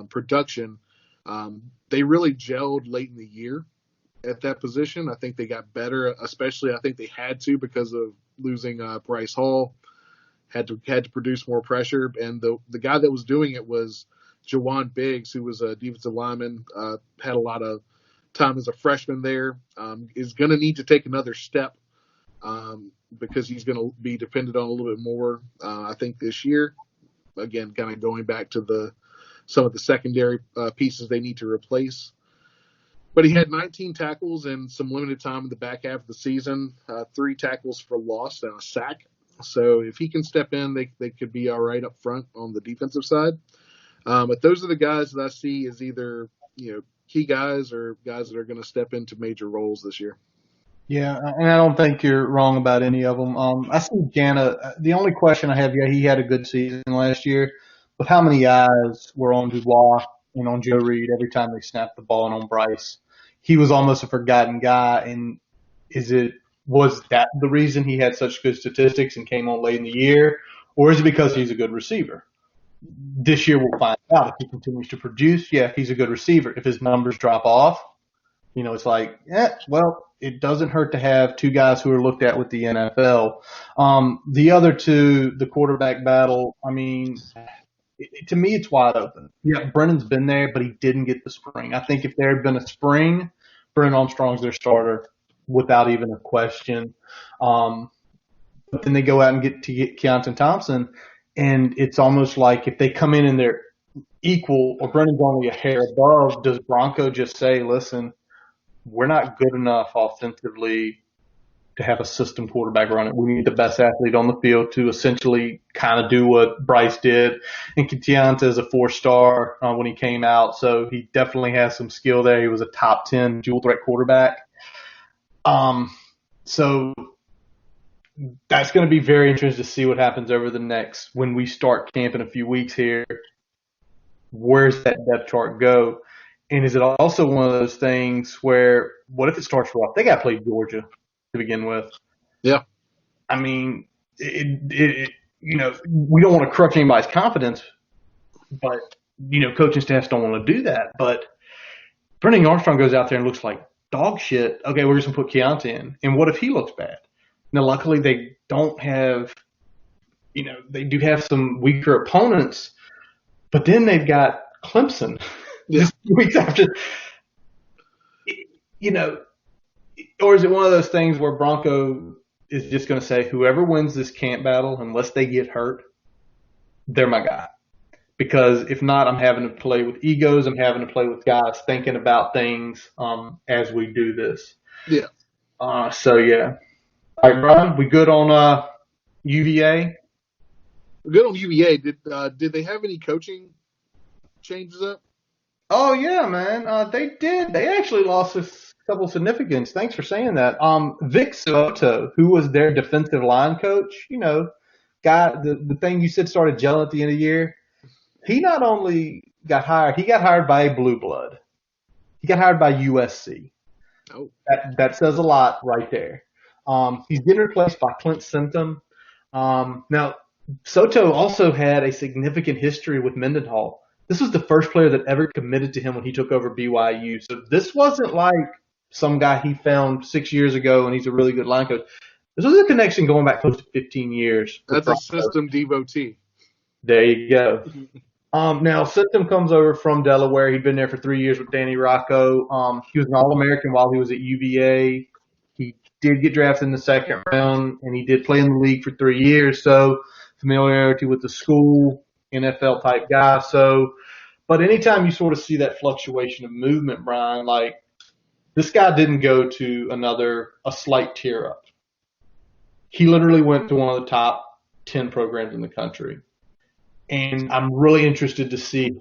[SPEAKER 2] production. They really gelled late in the year at that position. I think they got better, especially I think they had to because of losing Bryce Hall. Had to produce more pressure, and the guy that was doing it was Jawan Biggs, who was a defensive lineman, had a lot of time as a freshman there. Is going to need to take another step because he's going to be dependent on a little bit more, I think, this year. Again, kind of going back to some of the secondary pieces they need to replace. But he had 19 tackles and some limited time in the back half of the season, 3 tackles for loss and a sack. So if he can step in, they could be all right up front on the defensive side. But those are the guys that I see as either key guys or guys that are going to step into major roles this year.
[SPEAKER 1] Yeah, and I don't think you're wrong about any of them. I see Jana. The only question I have, he had a good season last year, but how many eyes were on Dubois and on Joe Reed every time they snapped the ball and on Bryce? He was almost a forgotten guy, and was that the reason he had such good statistics and came on late in the year, or is it because he's a good receiver? This year we'll find out if he continues to produce. Yeah, he's a good receiver. If his numbers drop off, it's like, it doesn't hurt to have 2 guys who are looked at with the NFL. The other 2, the quarterback battle, to me it's wide open. Yeah, Brennan's been there, but he didn't get the spring. I think if there had been a spring, Brennan Armstrong's their starter without even a question. The but then they go out and get Keontae Thompson, and it's almost like if they come in and they're equal or Brennan's only a hair above, does Bronco just say, listen, we're not good enough offensively to have a system quarterback run it. We need the best athlete on the field to essentially kind of do what Bryce did. And Keontae is a 4-star when he came out, so he definitely has some skill there. He was a top 10 dual threat quarterback. So that's going to be very interesting to see what happens over the next, when we start camp in a few weeks here. Where's that depth chart go? And is it also one of those things where, what if it starts rough? They got to play Georgia to begin with.
[SPEAKER 2] Yeah.
[SPEAKER 1] I mean, we don't want to crush anybody's confidence, but, coaching staffs don't want to do that. But Brennan Armstrong goes out there and looks like dog shit. Okay, we're just going to put Keontae in. And what if he looks bad? Now, luckily, they don't have, they do have some weaker opponents, but then they've got Clemson just weeks after, or is it one of those things where Bronco is just going to say, whoever wins this camp battle, unless they get hurt, they're my guy. Because if not, I'm having to play with egos. I'm having to play with guys thinking about things as we do this.
[SPEAKER 2] Yeah.
[SPEAKER 1] Yeah. All right, Brian, we good on UVA?
[SPEAKER 2] We're good on UVA. Did they have any coaching changes up?
[SPEAKER 1] Oh, yeah, man. They did. They actually lost a couple significance. Thanks for saying that. Vic Soto, who was their defensive line coach, guy, the thing you said started gelling at the end of the year, he not only got hired, he got hired by a blue blood. He got hired by USC.
[SPEAKER 2] Oh.
[SPEAKER 1] That says a lot right there. He's getting replaced by Clint Sentum. Now, Soto also had a significant history with Mendenhall. This was the first player that ever committed to him when he took over BYU. So this wasn't like some guy he found 6 years ago and he's a really good line coach. This was a connection going back close to 15 years.
[SPEAKER 2] That's a system devotee.
[SPEAKER 1] There you go. Now, System comes over from Delaware. He'd been there for 3 years with Danny Rocco. He was an All-American while he was at UVA. He did get drafted in the second round, and he did play in the league for 3 years. So familiarity with the school, NFL-type guy. But anytime you sort of see that fluctuation of movement, Brian, like this guy didn't go to a slight tier up. He literally went to one of the top 10 programs in the country. And I'm really interested to see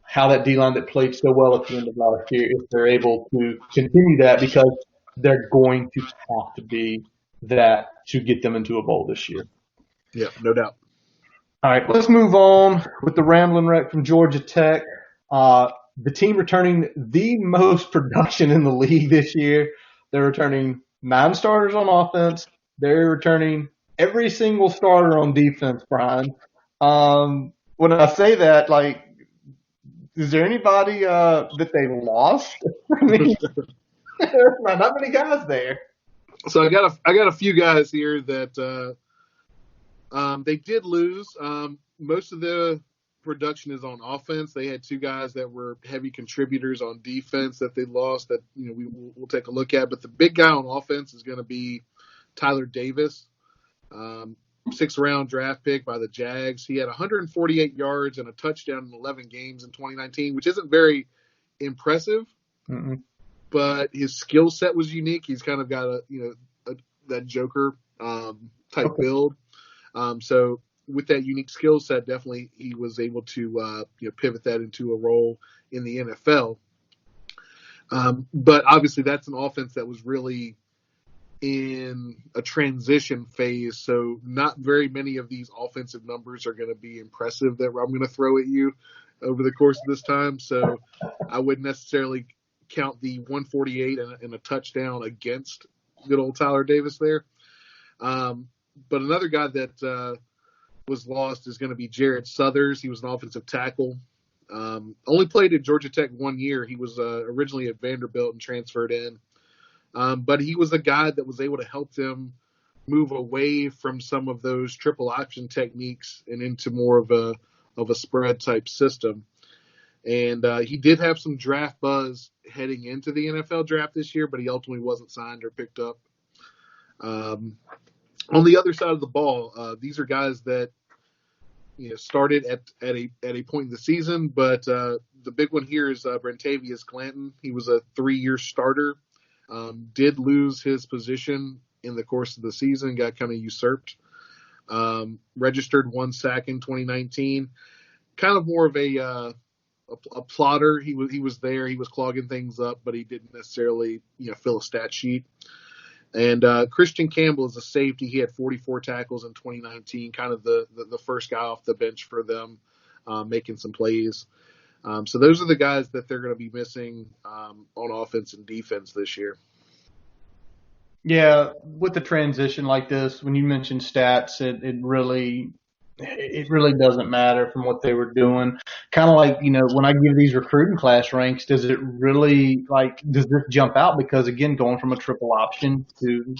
[SPEAKER 1] how that D-line that played so well at the end of last year, if they're able to continue that, because they're going to have to be that to get them into a bowl this year.
[SPEAKER 2] Yeah, no doubt.
[SPEAKER 1] All right, let's move on with the Ramblin' Wreck from Georgia Tech. The team returning the most production in the league this year. They're returning 9 starters on offense. They're returning every single starter on defense, Brian. When I say that, like, is there anybody that they lost? I mean, there's not many guys there.
[SPEAKER 2] So I got a few guys here that they did lose. Most of the production is on offense. They had 2 guys that were heavy contributors on defense that they lost that we'll take a look at. But the big guy on offense is going to be Tyler Davis. 6th-round draft pick by the Jags. He had 148 yards and a touchdown in 11 games in 2019, which isn't very impressive, but his skill set was unique. He's kind of got that Joker type build. So with that unique skill set, definitely he was able to pivot that into a role in the NFL. But obviously that's an offense that was really in a transition phase, so not very many of these offensive numbers are going to be impressive that I'm going to throw at you over the course of this time. So I wouldn't necessarily count the 148 and a touchdown against good old Tyler Davis there. But another guy that was lost is going to be Jared Suthers. He was an offensive tackle. Only played at Georgia Tech 1 year. He was originally at Vanderbilt and transferred in. But he was a guy that was able to help them move away from some of those triple option techniques and into more of a spread type system. And he did have some draft buzz heading into the NFL draft this year, but he ultimately wasn't signed or picked up. On the other side of the ball, these are guys that started at a point in the season, but the big one here is Brentavious Clanton. He was a 3-year starter, did lose his position in the course of the season, got kind of usurped. Registered 1 sack in 2019. Kind of more of a plotter. He was there. He was clogging things up, but he didn't necessarily fill a stat sheet. And Christian Campbell is a safety. He had 44 tackles in 2019, kind of the first guy off the bench for them, making some plays. So those are the guys that they're going to be missing on offense and defense this year.
[SPEAKER 1] Yeah, with the transition like this, when you mention stats, it really doesn't matter from what they were doing. Kind of like, when I give these recruiting class ranks, does it really, does this jump out? Because, again, going from a triple option to,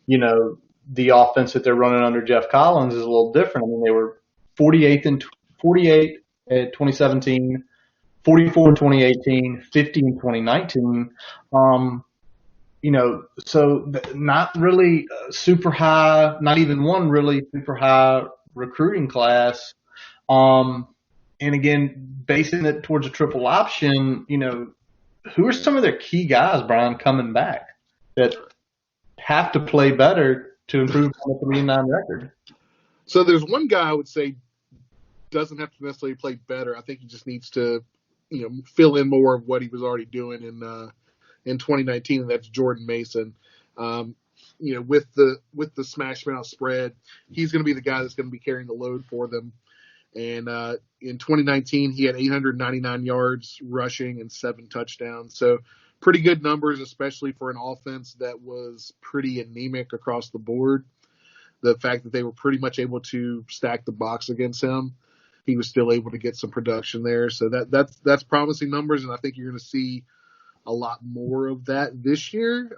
[SPEAKER 1] the offense that they're running under Jeff Collins is a little different. I mean, they were 48 in 2017, 44 in 2018, 50 in 2019. So not really super high, not even one really super high recruiting class. And again, basing it towards a triple option, who are some of their key guys, Brian, coming back that have to play better to improve on a 3-9 record?
[SPEAKER 2] So there's one guy I would say doesn't have to necessarily play better. I think he just needs to, fill in more of what he was already doing in 2019, and that's Jordan Mason. With the smash mouth spread, he's going to be the guy that's going to be carrying the load for them. And in 2019, he had 899 yards rushing and 7 touchdowns. So pretty good numbers, especially for an offense that was pretty anemic across the board. The fact that they were pretty much able to stack the box against him, he was still able to get some production there. So that's promising numbers, and I think you're going to see a lot more of that this year,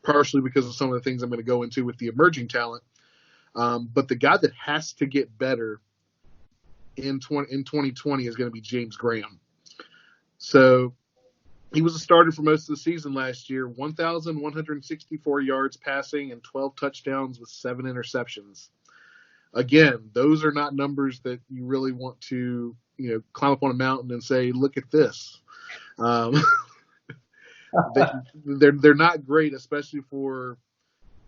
[SPEAKER 2] partially because of some of the things I'm going to go into with the emerging talent. But the guy that has to get better in 2020 is going to be James Graham. So he was a starter for most of the season last year, 1,164 yards passing and 12 touchdowns with 7 interceptions. Again, those are not numbers that you really want to, climb up on a mountain and say, look at this. They're not great, especially for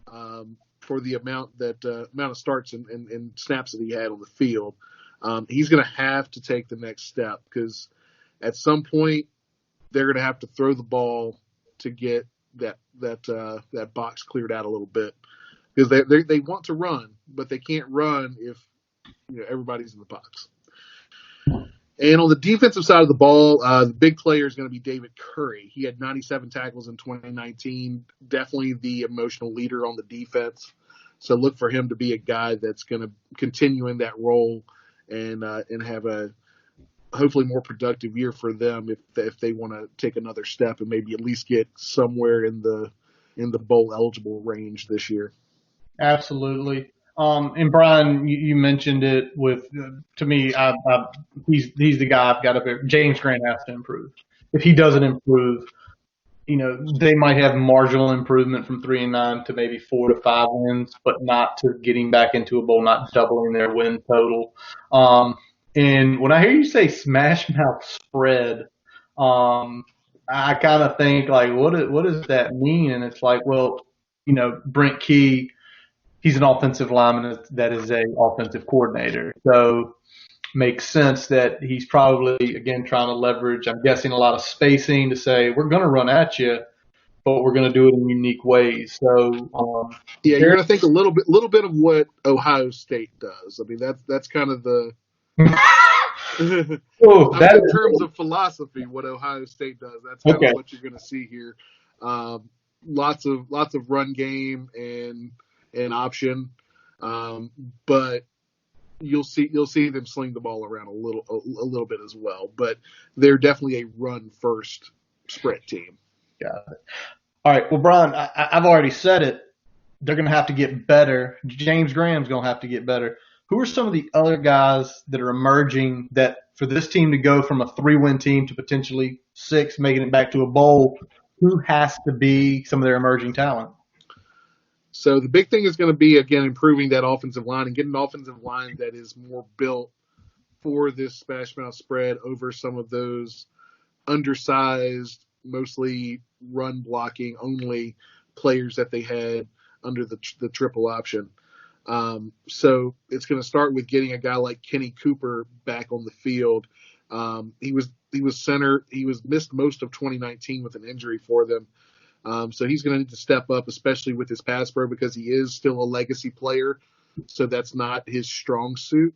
[SPEAKER 2] the amount of starts and snaps that he had on the field. He's going to have to take the next step because at some point they're going to have to throw the ball to get that box cleared out a little bit because they want to run, but they can't run if everybody's in the box. And on the defensive side of the ball, the big player is going to be David Curry. He had 97 tackles in 2019, definitely the emotional leader on the defense. So look for him to be a guy that's going to continue in that role and have a hopefully more productive year for them if they want to take another step and maybe at least get somewhere in the bowl eligible range this year.
[SPEAKER 1] Absolutely. And Brian, you mentioned it with, to me, he's the guy I've got up here. James Grant has to improve. If he doesn't improve, they might have marginal improvement from 3-9 to maybe 4 to 5 wins, but not to getting back into a bowl, not doubling their win total. And when I hear you say smash mouth spread, I kind of think what does that mean? And it's like, well, Brent Key, he's an offensive lineman that is a offensive coordinator. So makes sense that he's probably, again, trying to leverage, I'm guessing, a lot of spacing to say, we're going to run at you, but we're going to do it in unique ways. So,
[SPEAKER 2] you're going to think a little bit of what Ohio State does. I mean, that's kind of the, in terms of philosophy, what Ohio State does, that's kind of what you're going to see here. Lots of run game and option, but you'll see them sling the ball around a little bit as well. But they're definitely a run first spread team.
[SPEAKER 1] Got it. All right. Well, Brian, I've already said it. They're going to have to get better. James Graham's going to have to get better. Who are some of the other guys that are emerging that for this team to go from a 3-win team to potentially 6, making it back to a bowl, who has to be some of their emerging talent?
[SPEAKER 2] So the big thing is going to be, again, improving that offensive line and getting an offensive line that is more built for this smash mouth spread over some of those undersized, mostly run blocking only players that they had under the triple option. So it's going to start with getting a guy like Kenny Cooper back on the field. He was center. He was missed most of 2019 with an injury for them. So he's going to need to step up, especially with his pass pro, because he is still a legacy player. So that's not his strong suit.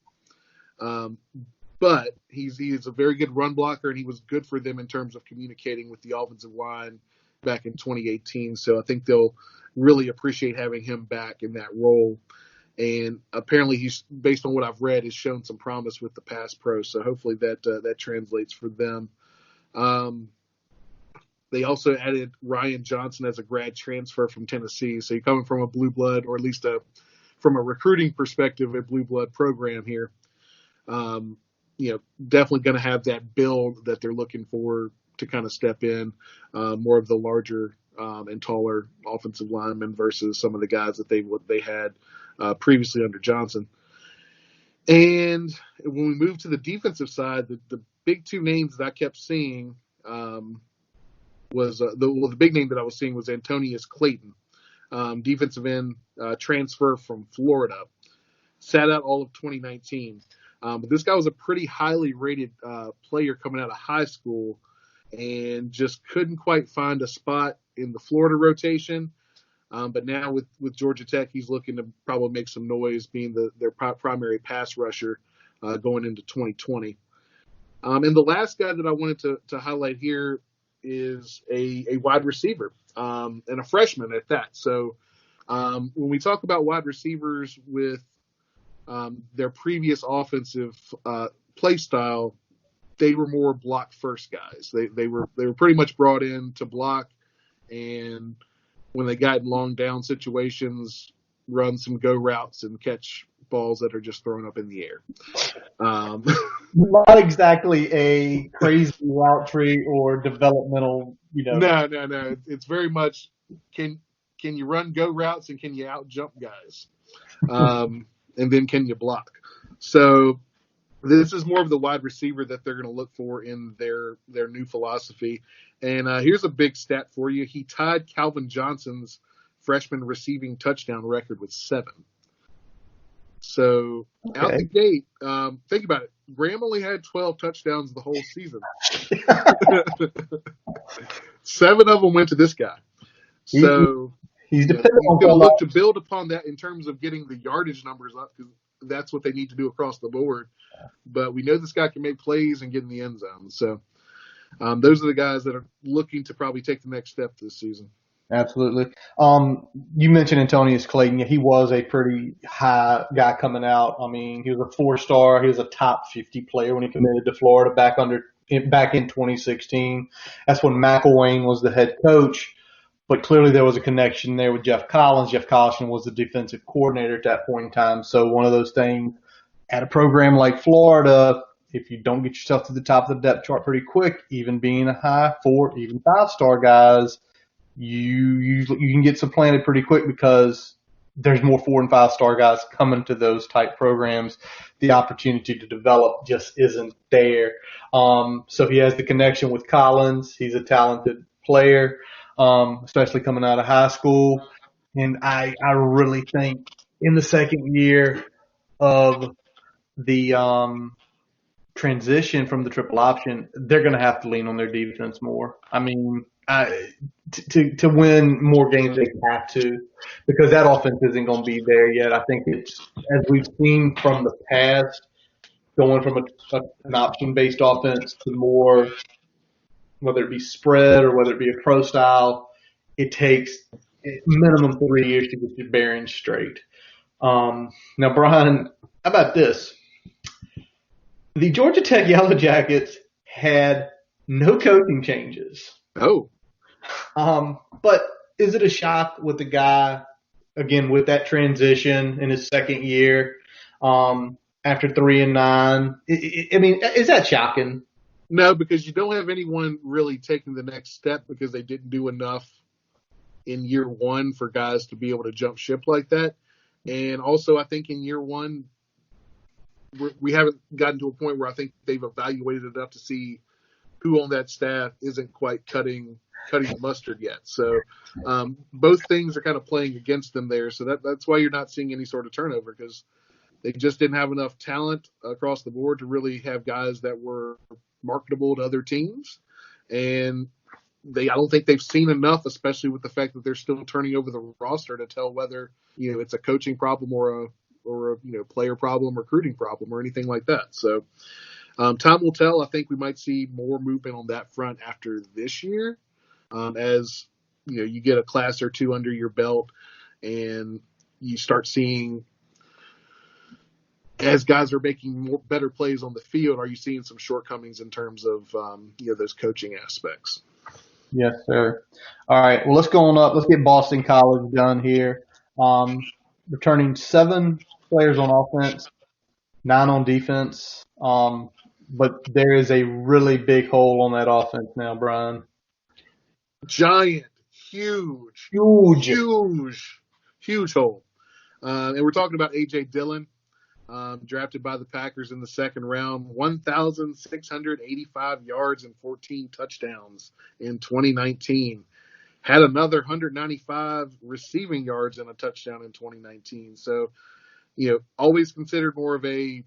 [SPEAKER 2] But he is a very good run blocker, and he was good for them in terms of communicating with the offensive line back in 2018. So I think they'll really appreciate having him back in that role. And apparently he's, based on what I've read, has shown some promise with the pass pro. So hopefully that translates for them. They also added Ryan Johnson as a grad transfer from Tennessee. So you're coming from a blue blood, or at least from a recruiting perspective, a blue blood program here. Definitely going to have that build that they're looking for to kind of step in, more of the larger and taller offensive linemen versus some of the guys that they had previously under Johnson. And when we move to the defensive side, the big two names that I kept seeing was the big name that I was seeing was Antonius Clayton, defensive end transfer from Florida, sat out all of 2019. But this guy was a pretty highly rated player coming out of high school and just couldn't quite find a spot in the Florida rotation. But now with Georgia Tech, he's looking to probably make some noise, being their primary pass rusher going into 2020. And the last guy that I wanted to highlight here is a wide receiver and a freshman at that. So when we talk about wide receivers with their previous offensive play style, they were more block first guys. They were pretty much brought in to block, and when they got in long down situations, run some go routes and catch balls that are just thrown up in the air.
[SPEAKER 1] Not exactly a crazy route tree or developmental,
[SPEAKER 2] No. It's very much can you run go routes and can you out jump guys, and then can you block? So this is more of the wide receiver that they're going to look for in their new philosophy. And here's a big stat for you: he tied Calvin Johnson's freshman receiving touchdown record with 7. So out the gate, think about it. Graham only had 12 touchdowns the whole season. 7 of them went to this guy. So
[SPEAKER 1] he's dependent on
[SPEAKER 2] going to look to build upon that in terms of getting the yardage numbers up, because that's what they need to do across the board. But we know this guy can make plays and get in the end zone. So those are the guys that are looking to probably take the next step this season.
[SPEAKER 1] Absolutely. You mentioned Antonius Clayton. He was a pretty high guy coming out. I mean, he was a 4-star. He was a top 50 player when he committed to Florida back in 2016. That's when McElwain was the head coach. But clearly there was a connection there with Jeff Collins. Jeff Collins was the defensive coordinator at that point in time. So one of those things, at a program like Florida, if you don't get yourself to the top of the depth chart pretty quick, even being a high 4, even 5-star guys, you can get supplanted pretty quick because there's more 4 and 5-star guys coming to those type programs. The opportunity to develop just isn't there. So he has the connection with Collins. He's a talented player, especially coming out of high school. And I really think in the second year of the transition from the triple option, they're going to have to lean on their defense more. I mean, to win more games, they have to, because that offense isn't going to be there yet. I think it's, as we've seen from the past, going from an option-based offense to more, whether it be spread or whether it be a pro style, it takes minimum 3 years to get your bearings straight. Now, Brian, how about this? The Georgia Tech Yellow Jackets had no coaching changes.
[SPEAKER 2] Oh.
[SPEAKER 1] But is it a shock with the guy, again, with that transition in his second year, after 3-9? I mean, is that shocking?
[SPEAKER 2] No, because you don't have anyone really taking the next step because they didn't do enough in year one for guys to be able to jump ship like that. And also, I think in year one, we haven't gotten to a point where I think they've evaluated enough to see who on that staff isn't quite cutting the mustard yet. So both things are kind of playing against them there. So that's why you're not seeing any sort of turnover, because they just didn't have enough talent across the board to really have guys that were marketable to other teams. And I don't think they've seen enough, especially with the fact that they're still turning over the roster, to tell whether, it's a coaching problem or a player problem, recruiting problem, or anything like that. So time will tell. I think we might see more movement on that front after this year, as you get a class or two under your belt, and you start seeing, as guys are making better plays on the field, are you seeing some shortcomings in terms of those coaching aspects?
[SPEAKER 1] Yes, sir. All right. Well, let's go on up. Let's get Boston College done here. Returning 7 players on offense, 9 on defense. But there is a really big hole on that offense now, Brian.
[SPEAKER 2] Giant, huge hole. And we're talking about A.J. Dillon, drafted by the Packers in the second round, 1,685 yards and 14 touchdowns in 2019. Had another 195 receiving yards and a touchdown in 2019. So, always considered more of a,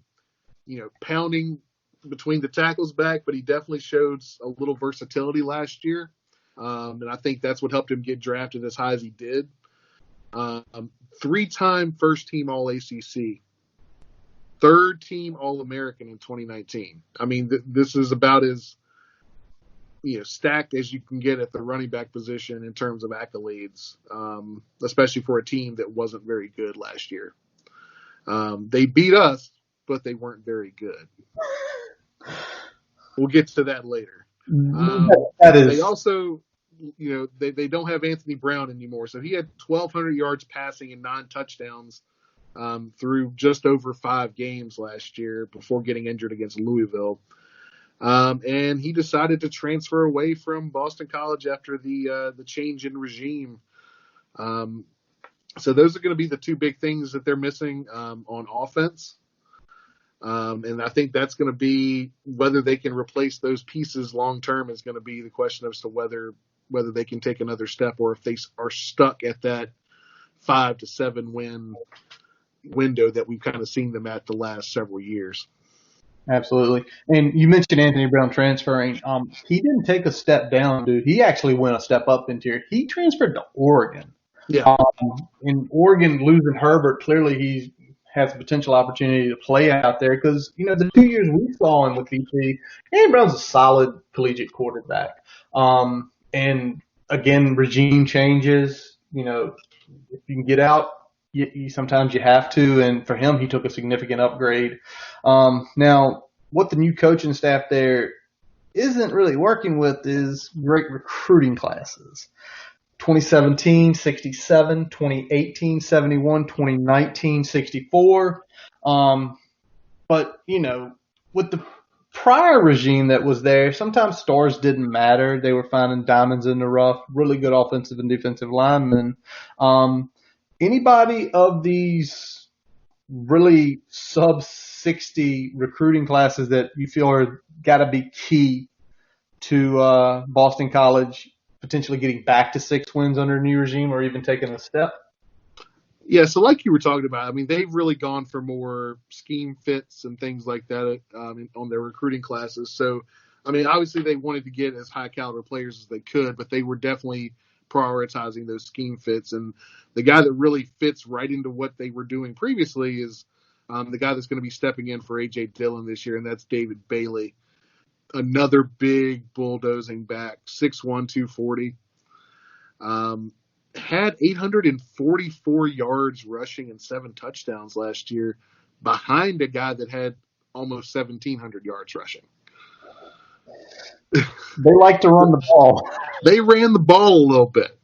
[SPEAKER 2] pounding between the tackles back, but he definitely showed a little versatility last year. And I think that's what helped him get drafted as high as he did. 3-time first-team All-ACC. 3rd-team All-American in 2019. I mean, this is about as stacked as you can get at the running back position in terms of accolades, especially for a team that wasn't very good last year. They beat us, but they weren't very good. We'll get to that later. They also, they don't have Anthony Brown anymore, so he had 1,200 yards passing and 9 touchdowns through just over 5 games last year before getting injured against Louisville. And he decided to transfer away from Boston College after the change in regime. So those are going to be the 2 big things that they're missing on offense. And I think that's going to be whether they can replace those pieces long term is going to be the question as to whether they can take another step, or if they are stuck at that 5 to 7 win window that we've kind of seen them at the last several years.
[SPEAKER 1] Absolutely. And you mentioned Anthony Brown transferring. He didn't take a step down, dude. He actually went a step up into here. He transferred to Oregon.
[SPEAKER 2] Yeah.
[SPEAKER 1] In Oregon, losing Herbert, clearly he has a potential opportunity to play out there because, the 2 years we saw him with BC, Anthony Brown's a solid collegiate quarterback. And again, regime changes. If you can get out, sometimes you have to, and for him, he took a significant upgrade. Now, what the new coaching staff there isn't really working with is great recruiting classes. 2017, 67, 2018, 71, 2019, 64. But, with the prior regime that was there, sometimes stars didn't matter. They were finding diamonds in the rough, really good offensive and defensive linemen. Anybody of these really sub-60 recruiting classes that you feel are got to be key to Boston College potentially getting back to 6 wins under a new regime or even taking a step?
[SPEAKER 2] Yeah, so like you were talking about, I mean, they've really gone for more scheme fits and things like that on their recruiting classes. So, I mean, obviously they wanted to get as high caliber players as they could, but they were definitely prioritizing those scheme fits. And the guy that really fits right into what they were doing previously is the guy that's going to be stepping in for A.J. Dillon this year, and that's David Bailey. Another big bulldozing back, 6'1", 240. Had 844 yards rushing and 7 touchdowns last year behind a guy that had almost 1,700 yards rushing.
[SPEAKER 1] They like to run the ball.
[SPEAKER 2] They ran the ball a little bit.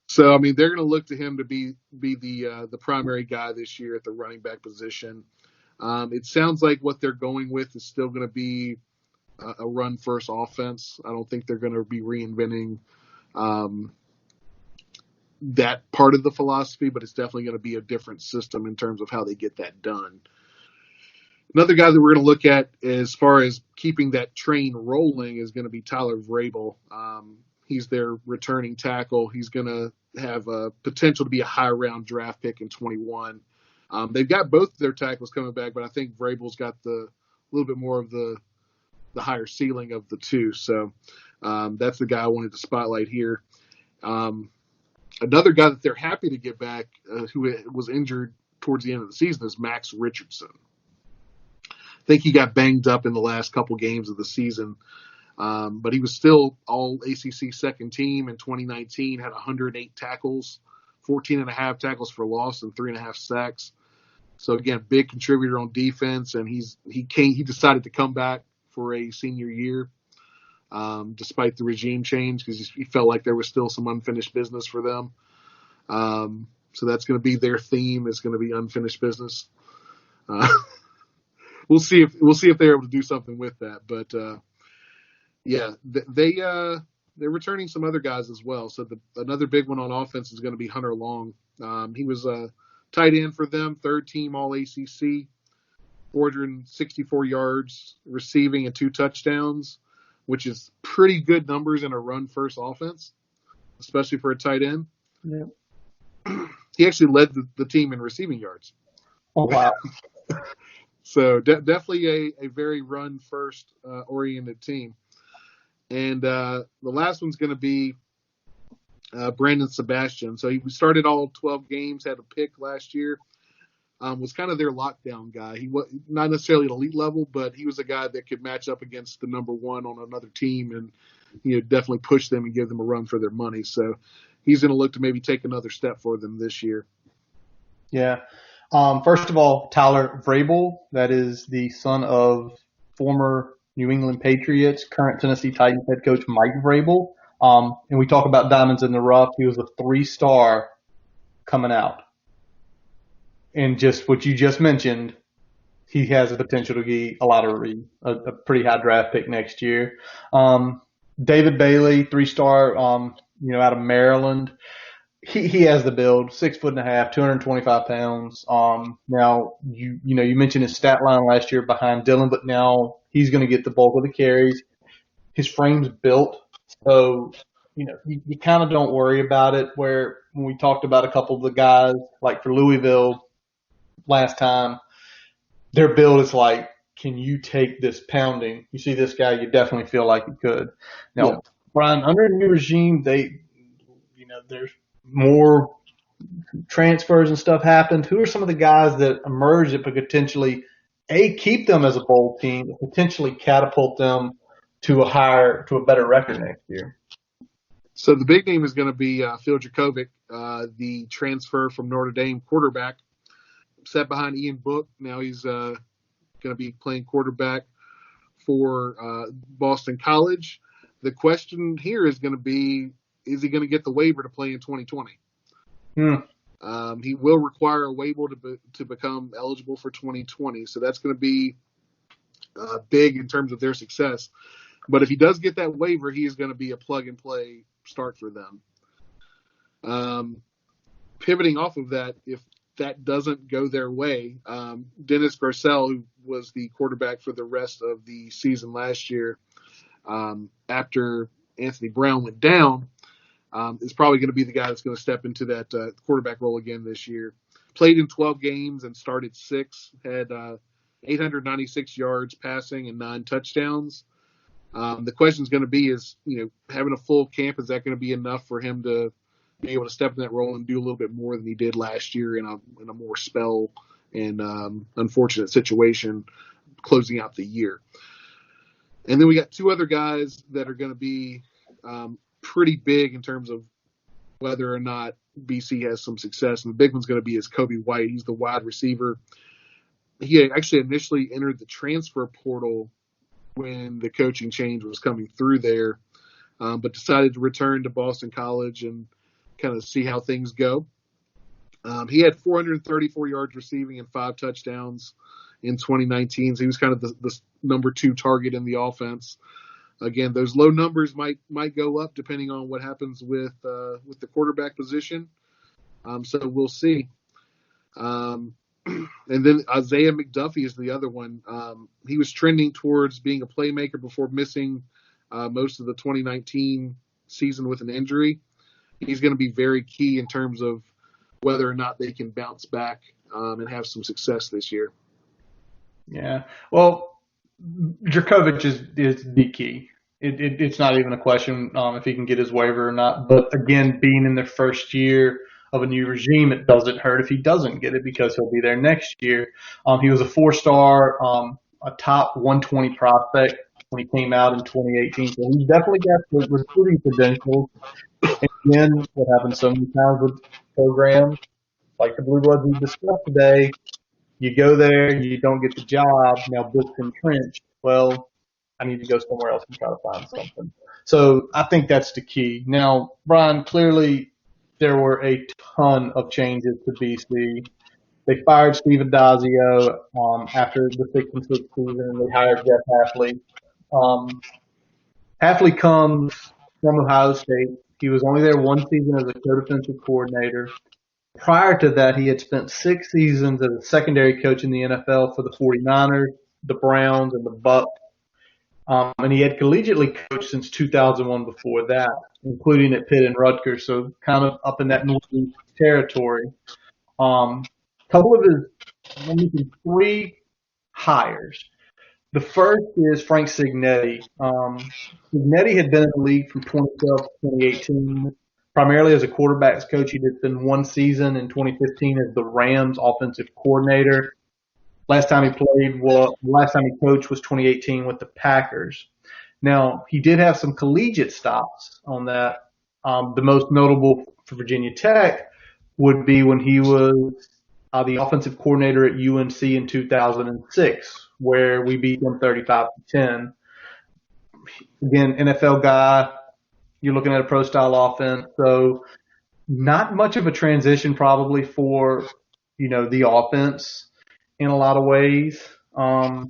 [SPEAKER 2] So, I mean, they're going to look to him to be the primary guy this year at the running back position. It sounds like what they're going with is still going to be a run-first offense. I don't think they're going to be reinventing that part of the philosophy, but it's definitely going to be a different system in terms of how they get that done. Another guy that we're going to look at as far as keeping that train rolling is going to be Tyler Vrabel. He's their returning tackle. He's going to have a potential to be a high-round draft pick in 21. They've got both of their tackles coming back, but I think Vrabel's got a little bit more of the higher ceiling of the two. So that's the guy I wanted to spotlight here. Another guy that they're happy to get back who was injured towards the end of the season is Max Richardson. I think he got banged up in the last couple games of the season, but he was still all ACC second team in 2019, had 108 tackles, 14.5 tackles for loss, and 3.5 sacks. So again, big contributor on defense, and he decided to come back for a senior year, despite the regime change, because he felt like there was still some unfinished business for them. So that's going to be their theme, is going to be unfinished business. We'll see if they're able to do something with that. But they're returning some other guys as well. So another big one on offense is going to be Hunter Long. He was a tight end for them, third team All ACC, 464 yards receiving and 2 touchdowns, which is pretty good numbers in a run-first offense, especially for a tight end.
[SPEAKER 1] Yeah.
[SPEAKER 2] He actually led the team in receiving yards.
[SPEAKER 1] Oh, wow.
[SPEAKER 2] So definitely a very run-first oriented team. And the last one's going to be Brandon Sebastian. So he started all 12 games, had a pick last year, was kind of their lockdown guy. He was not necessarily at elite level, but he was a guy that could match up against the number one on another team and definitely push them and give them a run for their money. So he's going to look to maybe take another step for them this year.
[SPEAKER 1] Yeah. First of all, Tyler Vrabel, that is the son of former New England Patriots, current Tennessee Titans head coach Mike Vrabel. And we talk about diamonds in the rough. He was a 3-star coming out. And just what you just mentioned, he has the potential to be a pretty high draft pick next year. David Bailey, 3-star, out of Maryland. He has the build, 6'1.5", 225 pounds. Now you mentioned his stat line last year behind Dillon, but now he's going to get the bulk of the carries. His frame's built, so you kind of don't worry about it. Where when we talked about a couple of the guys, like for Louisville last time, their build is like, can you take this pounding? You see this guy, you definitely feel like you could. Now, yeah. Brian, under the new regime, there's more transfers and stuff happened. Who are some of the guys that emerged that could potentially keep them as a bowl team, potentially catapult them to a better record next year?
[SPEAKER 2] So the big name is going to be Phil Jurkovec, the transfer from Notre Dame quarterback, sat behind Ian Book. Now he's going to be playing quarterback for Boston College. The question here is going to be, is he going to get the waiver to play in 2020? He will require a waiver to become eligible for 2020. So that's going to be big in terms of their success. But if he does get that waiver, he is going to be a plug-and-play start for them. Pivoting off of that, if that doesn't go their way, Dennis Grosel, who was the quarterback for the rest of the season last year, after Anthony Brown went down, is probably going to be the guy that's going to step into that quarterback role again this year. Played in 12 games and started 6, had 896 yards passing and 9 touchdowns. The question is going to be having a full camp, is that going to be enough for him to be able to step in that role and do a little bit more than he did last year in a more spell and unfortunate situation closing out the year? And then we got 2 other guys that are going to be pretty big in terms of whether or not BC has some success. And the big one's going to be Kobe White. He's the wide receiver. He actually initially entered the transfer portal when the coaching change was coming through there, but decided to return to Boston College and kind of see how things go. He had 434 yards receiving and 5 touchdowns in 2019. So he was kind of the number 2 target in the offense. again, those low numbers might go up depending on what happens with the quarterback position. So we'll see. And then Isaiah McDuffie is the other one. He was trending towards being a playmaker before missing most of the 2019 season with an injury. He's going to be very key in terms of whether or not they can bounce back and have some success this year.
[SPEAKER 1] Yeah. Well, Dracovic is the key. It's not even a question if he can get his waiver or not. But again, being in their first year of a new regime, it doesn't hurt if he doesn't get it because he'll be there next year. He was a 4-star, a top 120 prospect when he came out in 2018. So he's definitely got the recruiting credentials. And again, what happens so many times with programs like the Blue Bloods we discussed today, you go there, you don't get the job, now book's entrenched. Well, I need to go somewhere else and try to find something. So I think that's the key. Now, Brian, clearly there were a ton of changes to BC. They fired Steve Adazio after the 6-6 season, and they hired Jeff Hafley. Hafley comes from Ohio State. He was only there one season as a co-defensive coordinator. Prior to that, he had spent 6 seasons as a secondary coach in the NFL for the 49ers, the Browns, and the Bucs. And he had collegiately coached since 2001 before that, including at Pitt and Rutgers, so kind of up in that Northeast territory. Couple of his 3 hires. The first is Frank Cignetti. Cignetti had been in the league from 2012 to 2018, primarily as a quarterbacks coach. He did spend 1 season in 2015 as the Rams offensive coordinator. Last time he coached was 2018 with the Packers. Now, he did have some collegiate stops on that. The most notable for Virginia Tech would be when he was the offensive coordinator at UNC in 2006, where we beat them 35-10. Again, NFL guy, you're looking at a pro-style offense, so not much of a transition probably for, the offense in a lot of ways. Now,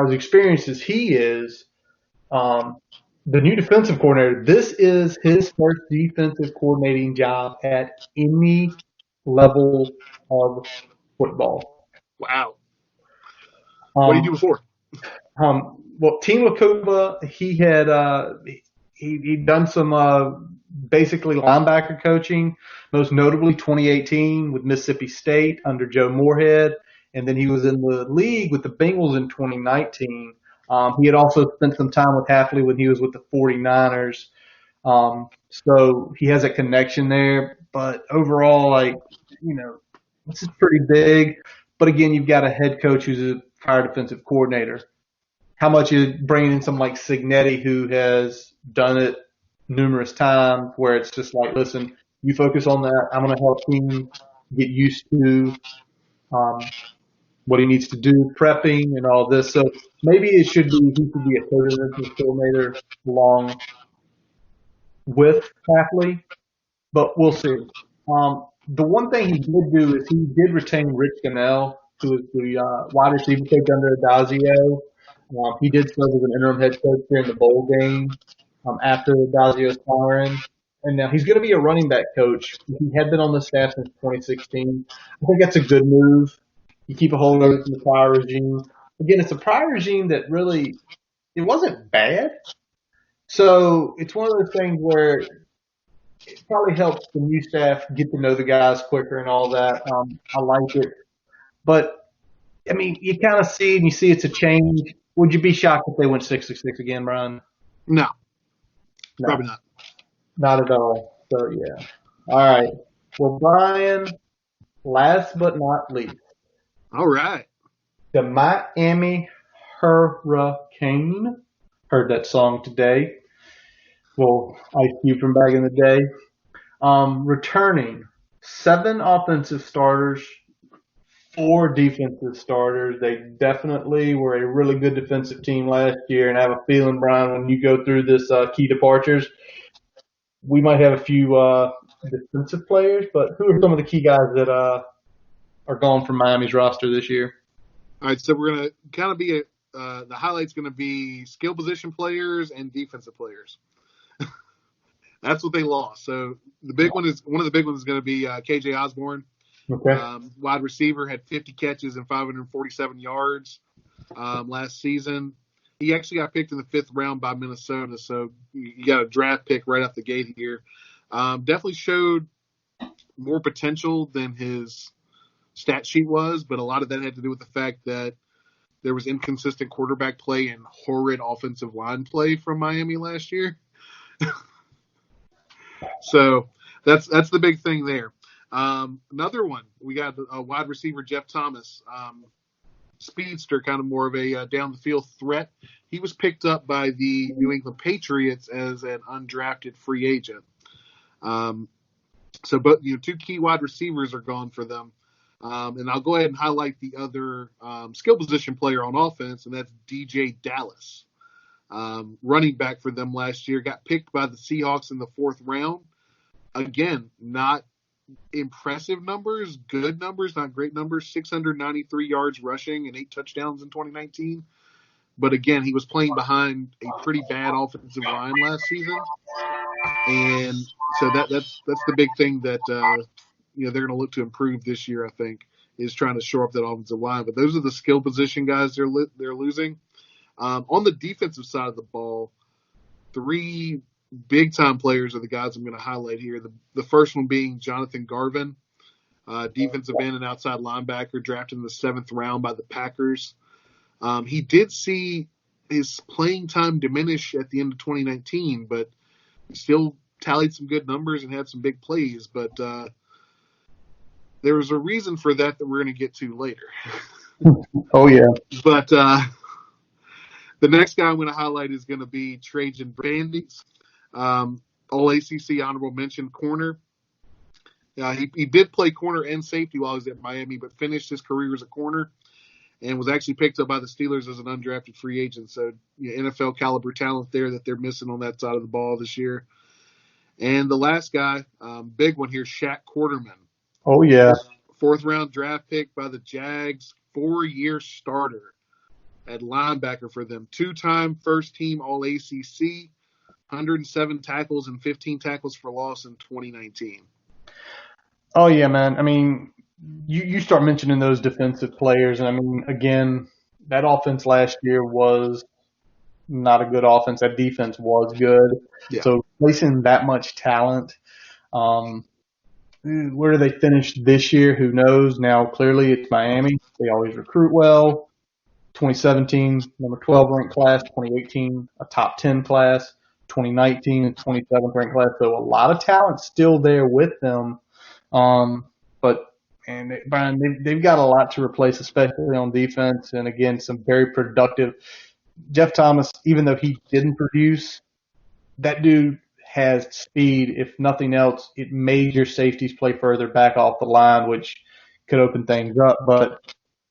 [SPEAKER 1] as experienced as he is, the new defensive coordinator, this is his first defensive coordinating job at any level of football.
[SPEAKER 2] Wow. What did he do before?
[SPEAKER 1] Well, Team Lakuba, he had he'd done some basically linebacker coaching, most notably 2018 with Mississippi State under Joe Moorhead, and then he was in the league with the Bengals in 2019. He had also spent some time with Hafley when he was with the 49ers. So he has a connection there. But overall, this is pretty big. But again, you've got a head coach who's a prior defensive coordinator. How much is bringing in someone like Cignetti who has done it numerous times where it's just like, listen, you focus on that. I'm going to help him get used to what he needs to do, prepping and all this. So maybe he should be a co-defensive coordinator along with Hafley, but we'll see. The one thing he did do is he did retain Rich Gunnell, who was the wide receiver coach under Adazio. He did serve as an interim head coach during the bowl game after Adazio's firing. And now he's going to be a running back coach. He had been on the staff since 2016. I think that's a good move. You keep a hold of it from the prior regime. Again, it's a prior regime that really, it wasn't bad. So it's one of those things where it probably helps the new staff get to know the guys quicker and all that. I like it. But, I mean, you kind of see it and you see it's a change. Would you be shocked if they went 6-6 again, Brian?
[SPEAKER 2] No. Probably not.
[SPEAKER 1] Not at all. So, yeah. All right. Well, Brian, last but not least.
[SPEAKER 2] All right.
[SPEAKER 1] The Miami Hurricane. Heard that song today. Well, Ice Cube from back in the day. Returning 7 offensive starters, 4 defensive starters. They definitely were a really good defensive team last year, and I have a feeling, Brian, when you go through this key departures, we might have a few defensive players, but who are some of the key guys that are gone from Miami's roster this year?
[SPEAKER 2] All right, so we're going to kind of be the highlight's going to be skill position players and defensive players. That's what they lost. So one of the big ones is going to be KJ Osborne.
[SPEAKER 1] Okay.
[SPEAKER 2] Wide receiver, had 50 catches and 547 yards last season. He actually got picked in the 5th round by Minnesota, so you got a draft pick right off the gate here. Definitely showed more potential than his stat sheet was, but a lot of that had to do with the fact that there was inconsistent quarterback play and horrid offensive line play from Miami last year. So that's the big thing there. Another one, we got a wide receiver, Jeff Thomas, speedster, kind of more of a down the field threat. He was picked up by the New England Patriots as an undrafted free agent. But 2 key wide receivers are gone for them. And I'll go ahead and highlight the other skill position player on offense, and that's DJ Dallas. Running back for them last year, got picked by the Seahawks in the 4th round. Again, not impressive numbers, good numbers, not great numbers, 693 yards rushing and 8 touchdowns in 2019. But again, he was playing behind a pretty bad offensive line last season. And so that's the big thing that they're going to look to improve this year, I think, is trying to shore up that offensive line. But those are the skill position guys they're losing. On the defensive side of the ball, 3 big-time players are the guys I'm going to highlight here. The first one being Jonathan Garvin, defensive end and outside linebacker, drafted in the 7th round by the Packers. He did see his playing time diminish at the end of 2019, but still tallied some good numbers and had some big plays. But there was a reason for that we're going to get to later.
[SPEAKER 1] Oh, yeah.
[SPEAKER 2] But the next guy I'm going to highlight is going to be Trajan Bandies. All ACC honorable mention corner. He did play corner and safety while he was at Miami, but finished his career as a corner and was actually picked up by the Steelers as an undrafted free agent. So NFL caliber talent there that they're missing on that side of the ball this year. And the last guy, big one here, Shaq Quarterman.
[SPEAKER 1] Oh, yeah.
[SPEAKER 2] 4th round draft pick by the Jags, 4-year starter at linebacker for them. 2-time first team All ACC. 107 tackles and 15 tackles for loss in 2019.
[SPEAKER 1] Oh, yeah, man. I mean, you start mentioning those defensive players, and I mean, again, that offense last year was not a good offense. That defense was good.
[SPEAKER 2] Yeah.
[SPEAKER 1] So placing that much talent, where do they finish this year? Who knows? Now, clearly it's Miami. They always recruit well. 2017, number 12 ranked class. 2018, a top 10 class. 2019 and 27th ranked class. So a lot of talent still there with them. Brian, they've got a lot to replace, especially on defense. And again, some very productive. Jeff Thomas, even though he didn't produce, that dude has speed. If nothing else, it made your safeties play further back off the line, which could open things up. But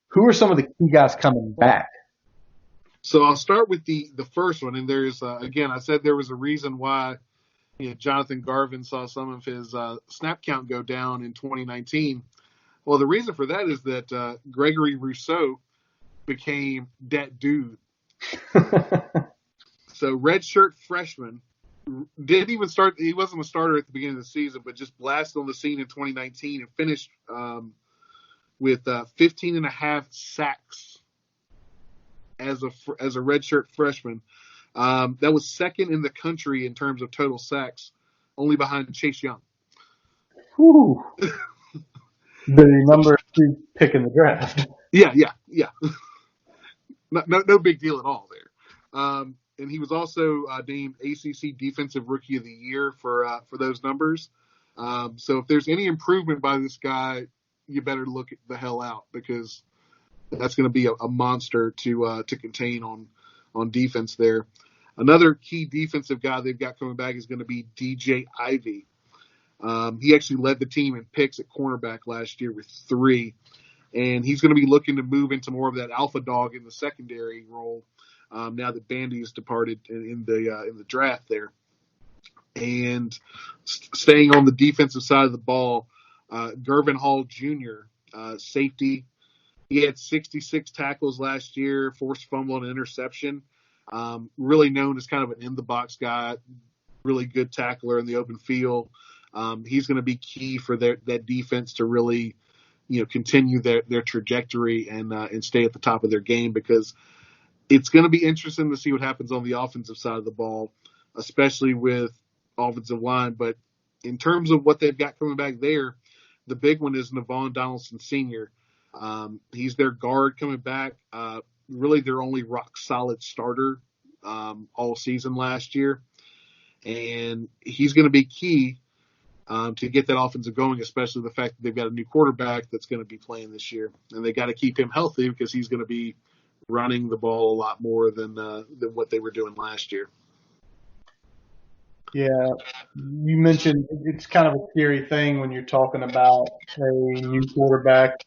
[SPEAKER 1] who are some of the key guys coming back?
[SPEAKER 2] So I'll start with the first one, and there's again, I said there was a reason why Jonathan Garvin saw some of his snap count go down in 2019. Well, the reason for that is that Gregory Rousseau became that dude. So redshirt freshman, didn't even start. He wasn't a starter at the beginning of the season, but just blasted on the scene in 2019 and finished with 15 and a half sacks as a redshirt freshman. That was 2nd in the country in terms of total sacks, only behind Chase Young.
[SPEAKER 1] Whew. The number 2 pick in the draft.
[SPEAKER 2] Yeah. No big deal at all there. And he was also named ACC Defensive Rookie of the Year for those numbers. So if there's any improvement by this guy, you better look the hell out, because that's going to be a monster to contain on defense there. Another key defensive guy they've got coming back is going to be DJ Ivey. He actually led the team in picks at cornerback last year with 3, and he's going to be looking to move into more of that alpha dog in the secondary role now that Bandy has departed in the draft there. And staying on the defensive side of the ball, Gervin Hall Jr., safety. He had 66 tackles last year, forced fumble and interception. Really known as kind of an in-the-box guy, really good tackler in the open field. He's going to be key for that defense to really, continue their trajectory and stay at the top of their game, because it's going to be interesting to see what happens on the offensive side of the ball, especially with offensive line. But in terms of what they've got coming back there, the big one is Navon Donaldson Sr. He's their guard coming back. Really their only rock solid starter all season last year. And he's going to be key to get that offensive going, especially the fact that they've got a new quarterback that's going to be playing this year. And they got to keep him healthy because he's going to be running the ball a lot more than what they were doing last year.
[SPEAKER 1] Yeah, you mentioned it's kind of a scary thing when you're talking about a new quarterback,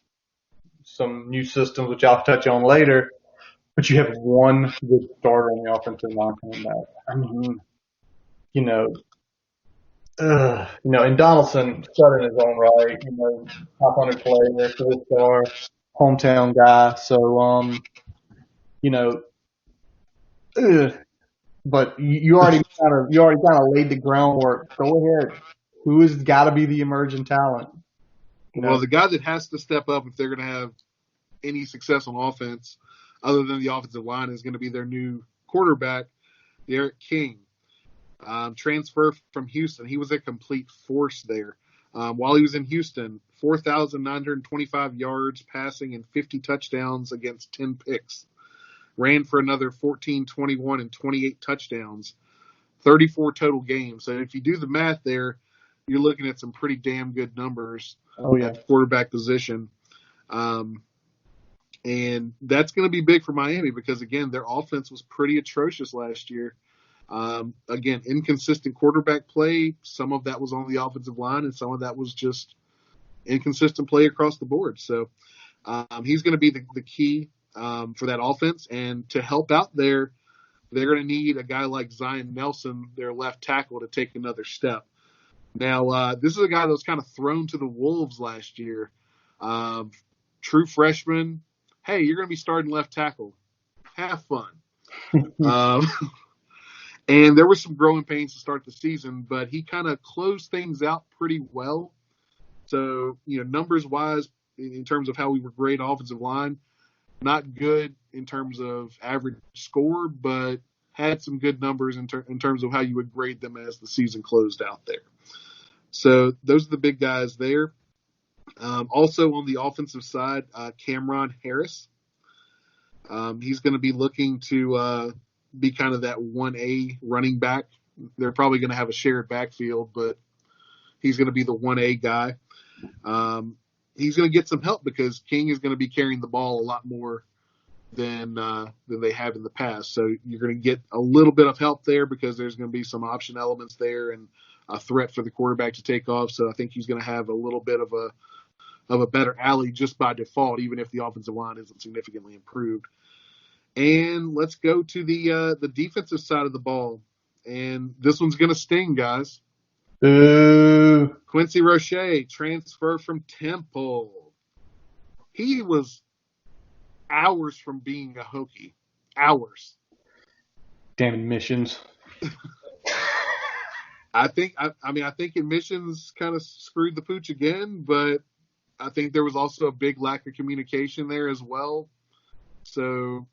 [SPEAKER 1] some new systems, which I'll touch on later, but you have one good starter on the offensive line coming back. I mean, and Donaldson shut in his own right, top 100 player, 4-star, hometown guy. So, but you already kind of laid the groundwork. Go ahead. Who has got to be the emerging talent?
[SPEAKER 2] Well, the guy that has to step up if they're going to have any success on offense, other than the offensive line, is going to be their new quarterback, Derek King. Transfer from Houston. He was a complete force there. While he was in Houston, 4,925 yards passing and 50 touchdowns against 10 picks. Ran for another 14, 21, and 28 touchdowns, 34 total games. So if you do the math there, you're looking at some pretty damn good numbers at the quarterback position. And that's going to be big for Miami because, again, their offense was pretty atrocious last year. Again, inconsistent quarterback play. Some of that was on the offensive line, and some of that was just inconsistent play across the board. So he's going to be the key for that offense. And to help out there, they're going to need a guy like Zion Nelson, their left tackle, to take another step. Now, this is a guy that was kind of thrown to the wolves last year. True freshman. Hey, you're going to be starting left tackle. Have fun. And there were some growing pains to start the season, but he kind of closed things out pretty well. So, numbers-wise, in terms of how we were great offensive line, not good in terms of average score, but had some good numbers in terms of how you would grade them as the season closed out there. So those are the big guys there. Also on the offensive side, Cameron Harris. He's going to be looking to be kind of that 1A running back. They're probably going to have a shared backfield, but he's going to be the 1A guy. He's going to get some help because King is going to be carrying the ball a lot more than they have in the past. So you're going to get a little bit of help there because there's going to be some option elements there and a threat for the quarterback to take off. So I think he's going to have a little bit of a better alley just by default, even if the offensive line isn't significantly improved. And let's go to the defensive side of the ball. And this one's going to sting, guys. Quincy Roche, transfer from Temple. He was hours from being a Hokie. Hours.
[SPEAKER 1] Damn admissions.
[SPEAKER 2] I think admissions kind of screwed the pooch again, but I think there was also a big lack of communication there as well. So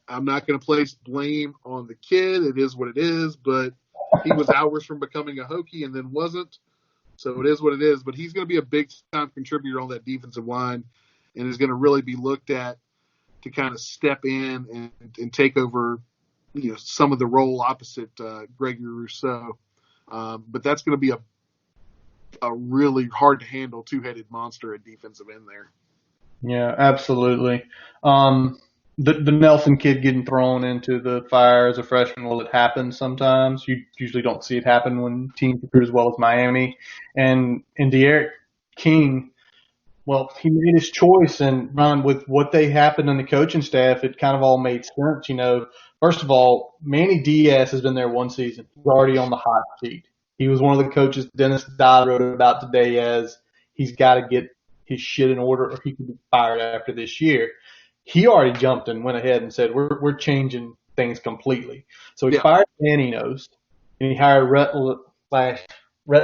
[SPEAKER 2] I'm not going to place blame on the kid. It is what it is, but he was hours from becoming a Hokie and then wasn't. So it is what it is. But he's going to be a big-time contributor on that defensive line and is going to really be looked at to kind of step in and take over, some of the role opposite Gregory Rousseau. But that's going to be a really hard-to-handle two-headed monster at defensive end there.
[SPEAKER 1] Yeah, absolutely. The Nelson kid getting thrown into the fire as a freshman, well, it happens sometimes. You usually don't see it happen when teams recruit as well as Miami. And Derek King, well, he made his choice, and Ron, with what they happened in the coaching staff, it kind of all made sense. First of all, Manny Diaz has been there one season. He's already on the hot seat. He was one of the coaches Dennis Dodd wrote about today as he's got to get his shit in order, or he could be fired after this year. He already jumped and went ahead and said, we're changing things completely. So he fired Danny Nose, and he hired Rhett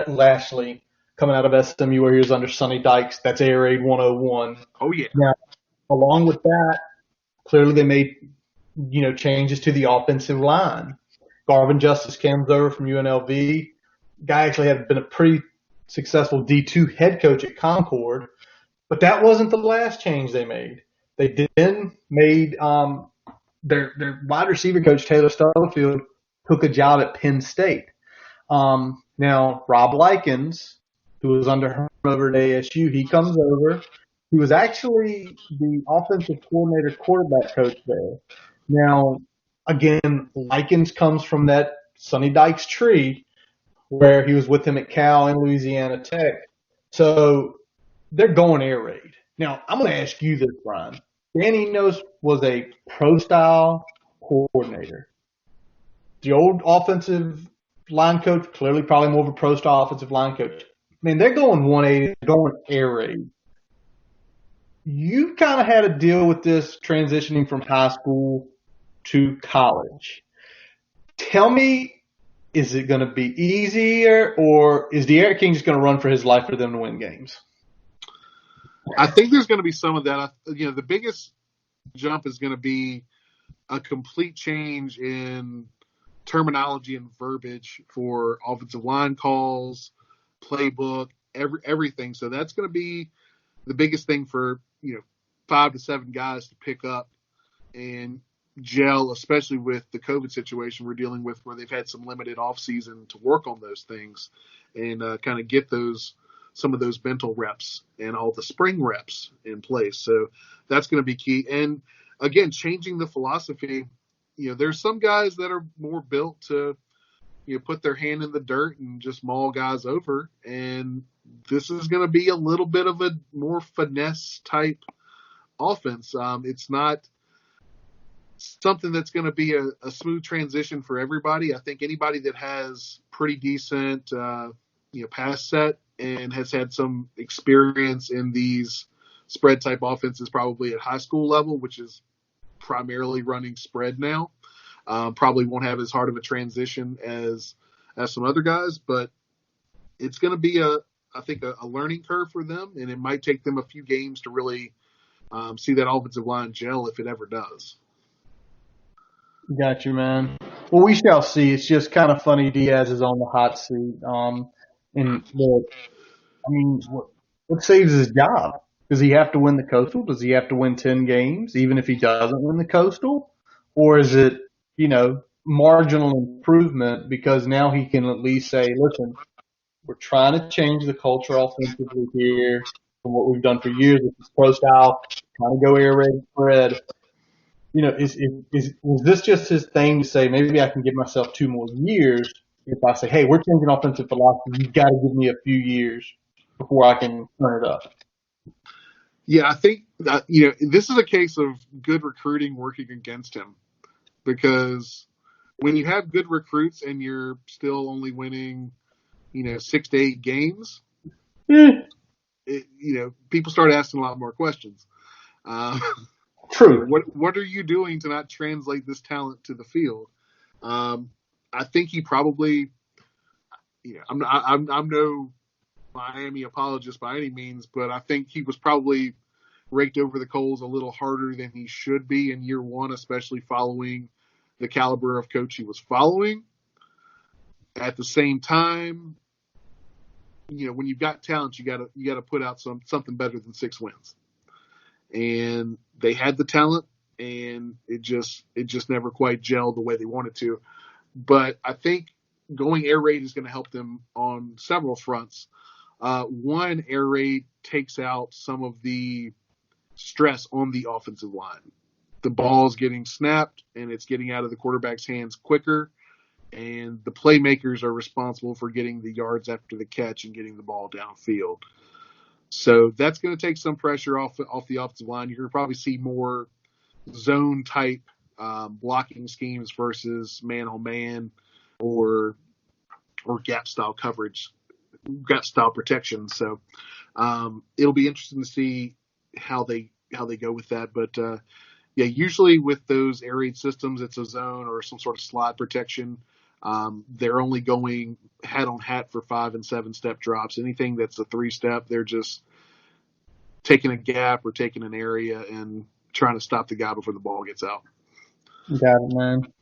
[SPEAKER 1] Lashley coming out of SMU, where he was under Sonny Dykes. That's Air Raid 101.
[SPEAKER 2] Oh, yeah.
[SPEAKER 1] Now, along with that, clearly they made, changes to the offensive line. Garvin Justice comes over from UNLV. Guy actually had been a pretty successful D2 head coach at Concord, but that wasn't the last change they made. They then made their wide receiver coach, Taylor Stubblefield, took a job at Penn State. Now, Rob Likens, who was under him over at ASU, he comes over. He was actually the offensive coordinator, quarterback coach there. Now, again, Likens comes from that Sonny Dykes tree where he was with him at Cal and Louisiana Tech. So they're going air raid. Now, I'm going to ask you this, Brian. Danny Nose was a pro-style coordinator. The old offensive line coach, clearly probably more of a pro-style offensive line coach. Man, they're going 180, going air raid. You kind of had to deal with this transitioning from high school to college. Tell me, is it going to be easier, or is the Air King just going to run for his life for them to win games?
[SPEAKER 2] I think there's going to be some of that. The biggest jump is going to be a complete change in terminology and verbiage for offensive line calls, playbook, everything. So that's going to be the biggest thing for 5 to 7 guys to pick up and gel, especially with the COVID situation we're dealing with, where they've had some limited off season to work on those things and kind of get some of those mental reps and all the spring reps in place. So that's going to be key. And again, changing the philosophy. There's some guys that are more built to put their hand in the dirt and just maul guys over. And this is going to be a little bit of a more finesse type offense. It's not something that's going to be a smooth transition for everybody. I think anybody that has pretty decent, pass set and has had some experience in these spread type offenses, probably at high school level, which is primarily running spread now, probably won't have as hard of a transition as some other guys, but it's going to be I think a learning curve for them, and it might take them a few games to really see that offensive line gel if it ever does.
[SPEAKER 1] Got you, man. Well, we shall see. It's just kind of funny Diaz is on the hot seat. And look, what saves his job? Does he have to win the Coastal? Does he have to win 10 games, even if he doesn't win the Coastal? Or is it, marginal improvement because now he can at least say, listen, we're trying to change the culture offensively here from what we've done for years with this pro style, trying to go air raid spread. Is this just his thing to say, maybe I can give myself 2 more years if I say, hey, we're changing offensive philosophy, you've got to give me a few years before I can turn it up?
[SPEAKER 2] Yeah, I think that, this is a case of good recruiting working against him, because when you have good recruits and you're still only winning, 6 to 8 games, people start asking a lot more questions.
[SPEAKER 1] True.
[SPEAKER 2] What are you doing to not translate this talent to the field? I think he probably, I'm no Miami apologist by any means, but I think he was probably raked over the coals a little harder than he should be in year one, especially following the caliber of coach he was following. At the same time, when you've got talent, you gotta put out something better than 6 wins. And they had the talent, and it just never quite gelled the way they wanted to. But I think going air raid is going to help them on several fronts. One, air raid takes out some of the stress on the offensive line. The ball's getting snapped, and it's getting out of the quarterback's hands quicker, and the playmakers are responsible for getting the yards after the catch and getting the ball downfield. So that's going to take some pressure off the offensive line. You're going to probably see more zone type blocking schemes versus man on man or gap style coverage, gap style protection. So It'll be interesting to see how they go with that. But yeah, usually with those air raid systems, it's a zone or some sort of slide protection. They're only going hat on hat for 5 and 7 step drops. Anything that's a 3-step, they're just taking a gap or taking an area and trying to stop the guy before the ball gets out.
[SPEAKER 1] Got it, man.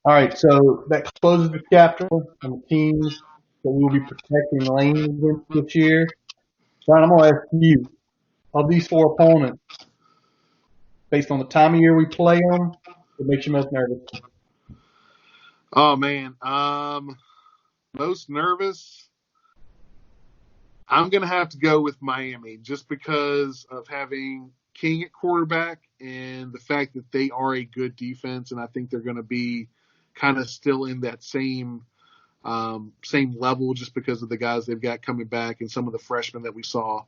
[SPEAKER 1] All right, so that closes the chapter on the teams that we will be protecting lanes against this year. John, I'm going to ask you, of these 4 opponents, based on the time of year we play them, what makes you most nervous?
[SPEAKER 2] Oh, man. Most nervous, I'm going to have to go with Miami just because of having King at quarterback and the fact that they are a good defense, and I think they're going to be kind of still in that same level just because of the guys they've got coming back and some of the freshmen that we saw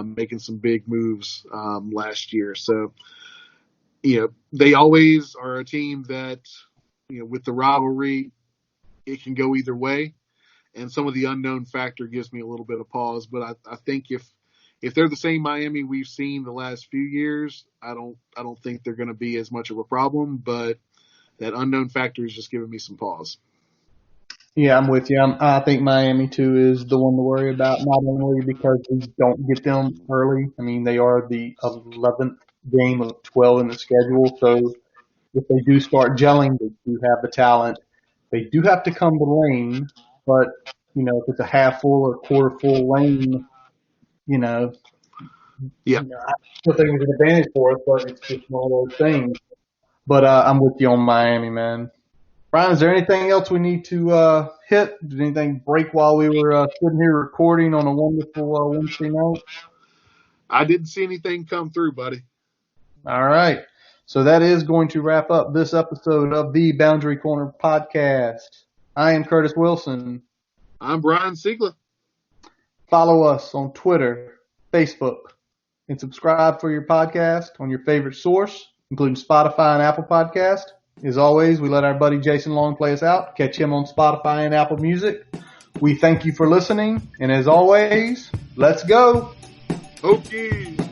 [SPEAKER 2] making some big moves last year. So, they always are a team that, with the rivalry, it can go either way. And some of the unknown factor gives me a little bit of pause. But I think if they're the same Miami we've seen the last few years, I don't think they're going to be as much of a problem. But that unknown factor is just giving me some pause.
[SPEAKER 1] Yeah, I'm with you. I think Miami, too, is the one to worry about, not only because we don't get them early. I mean, they are the 11th game of 12 in the schedule. So if they do start gelling, they do have the talent. They do have to come to lane, but, if it's a half full or quarter full lane,
[SPEAKER 2] Yeah.
[SPEAKER 1] I still think it's an advantage for us, but it's just one of those things. But I'm with you on Miami, man. Brian, is there anything else we need to hit? Did anything break while we were sitting here recording on a wonderful Wednesday night?
[SPEAKER 2] I didn't see anything come through, buddy.
[SPEAKER 1] All right. So that is going to wrap up this episode of the Boundary Corner podcast. I am Curtis Wilson.
[SPEAKER 2] I'm Brian Siegler.
[SPEAKER 1] Follow us on Twitter, Facebook, and subscribe for your podcast on your favorite source, including Spotify and Apple Podcast. As always, we let our buddy Jason Long play us out. Catch him on Spotify and Apple Music. We thank you for listening, and as always, let's go.
[SPEAKER 2] Hokies.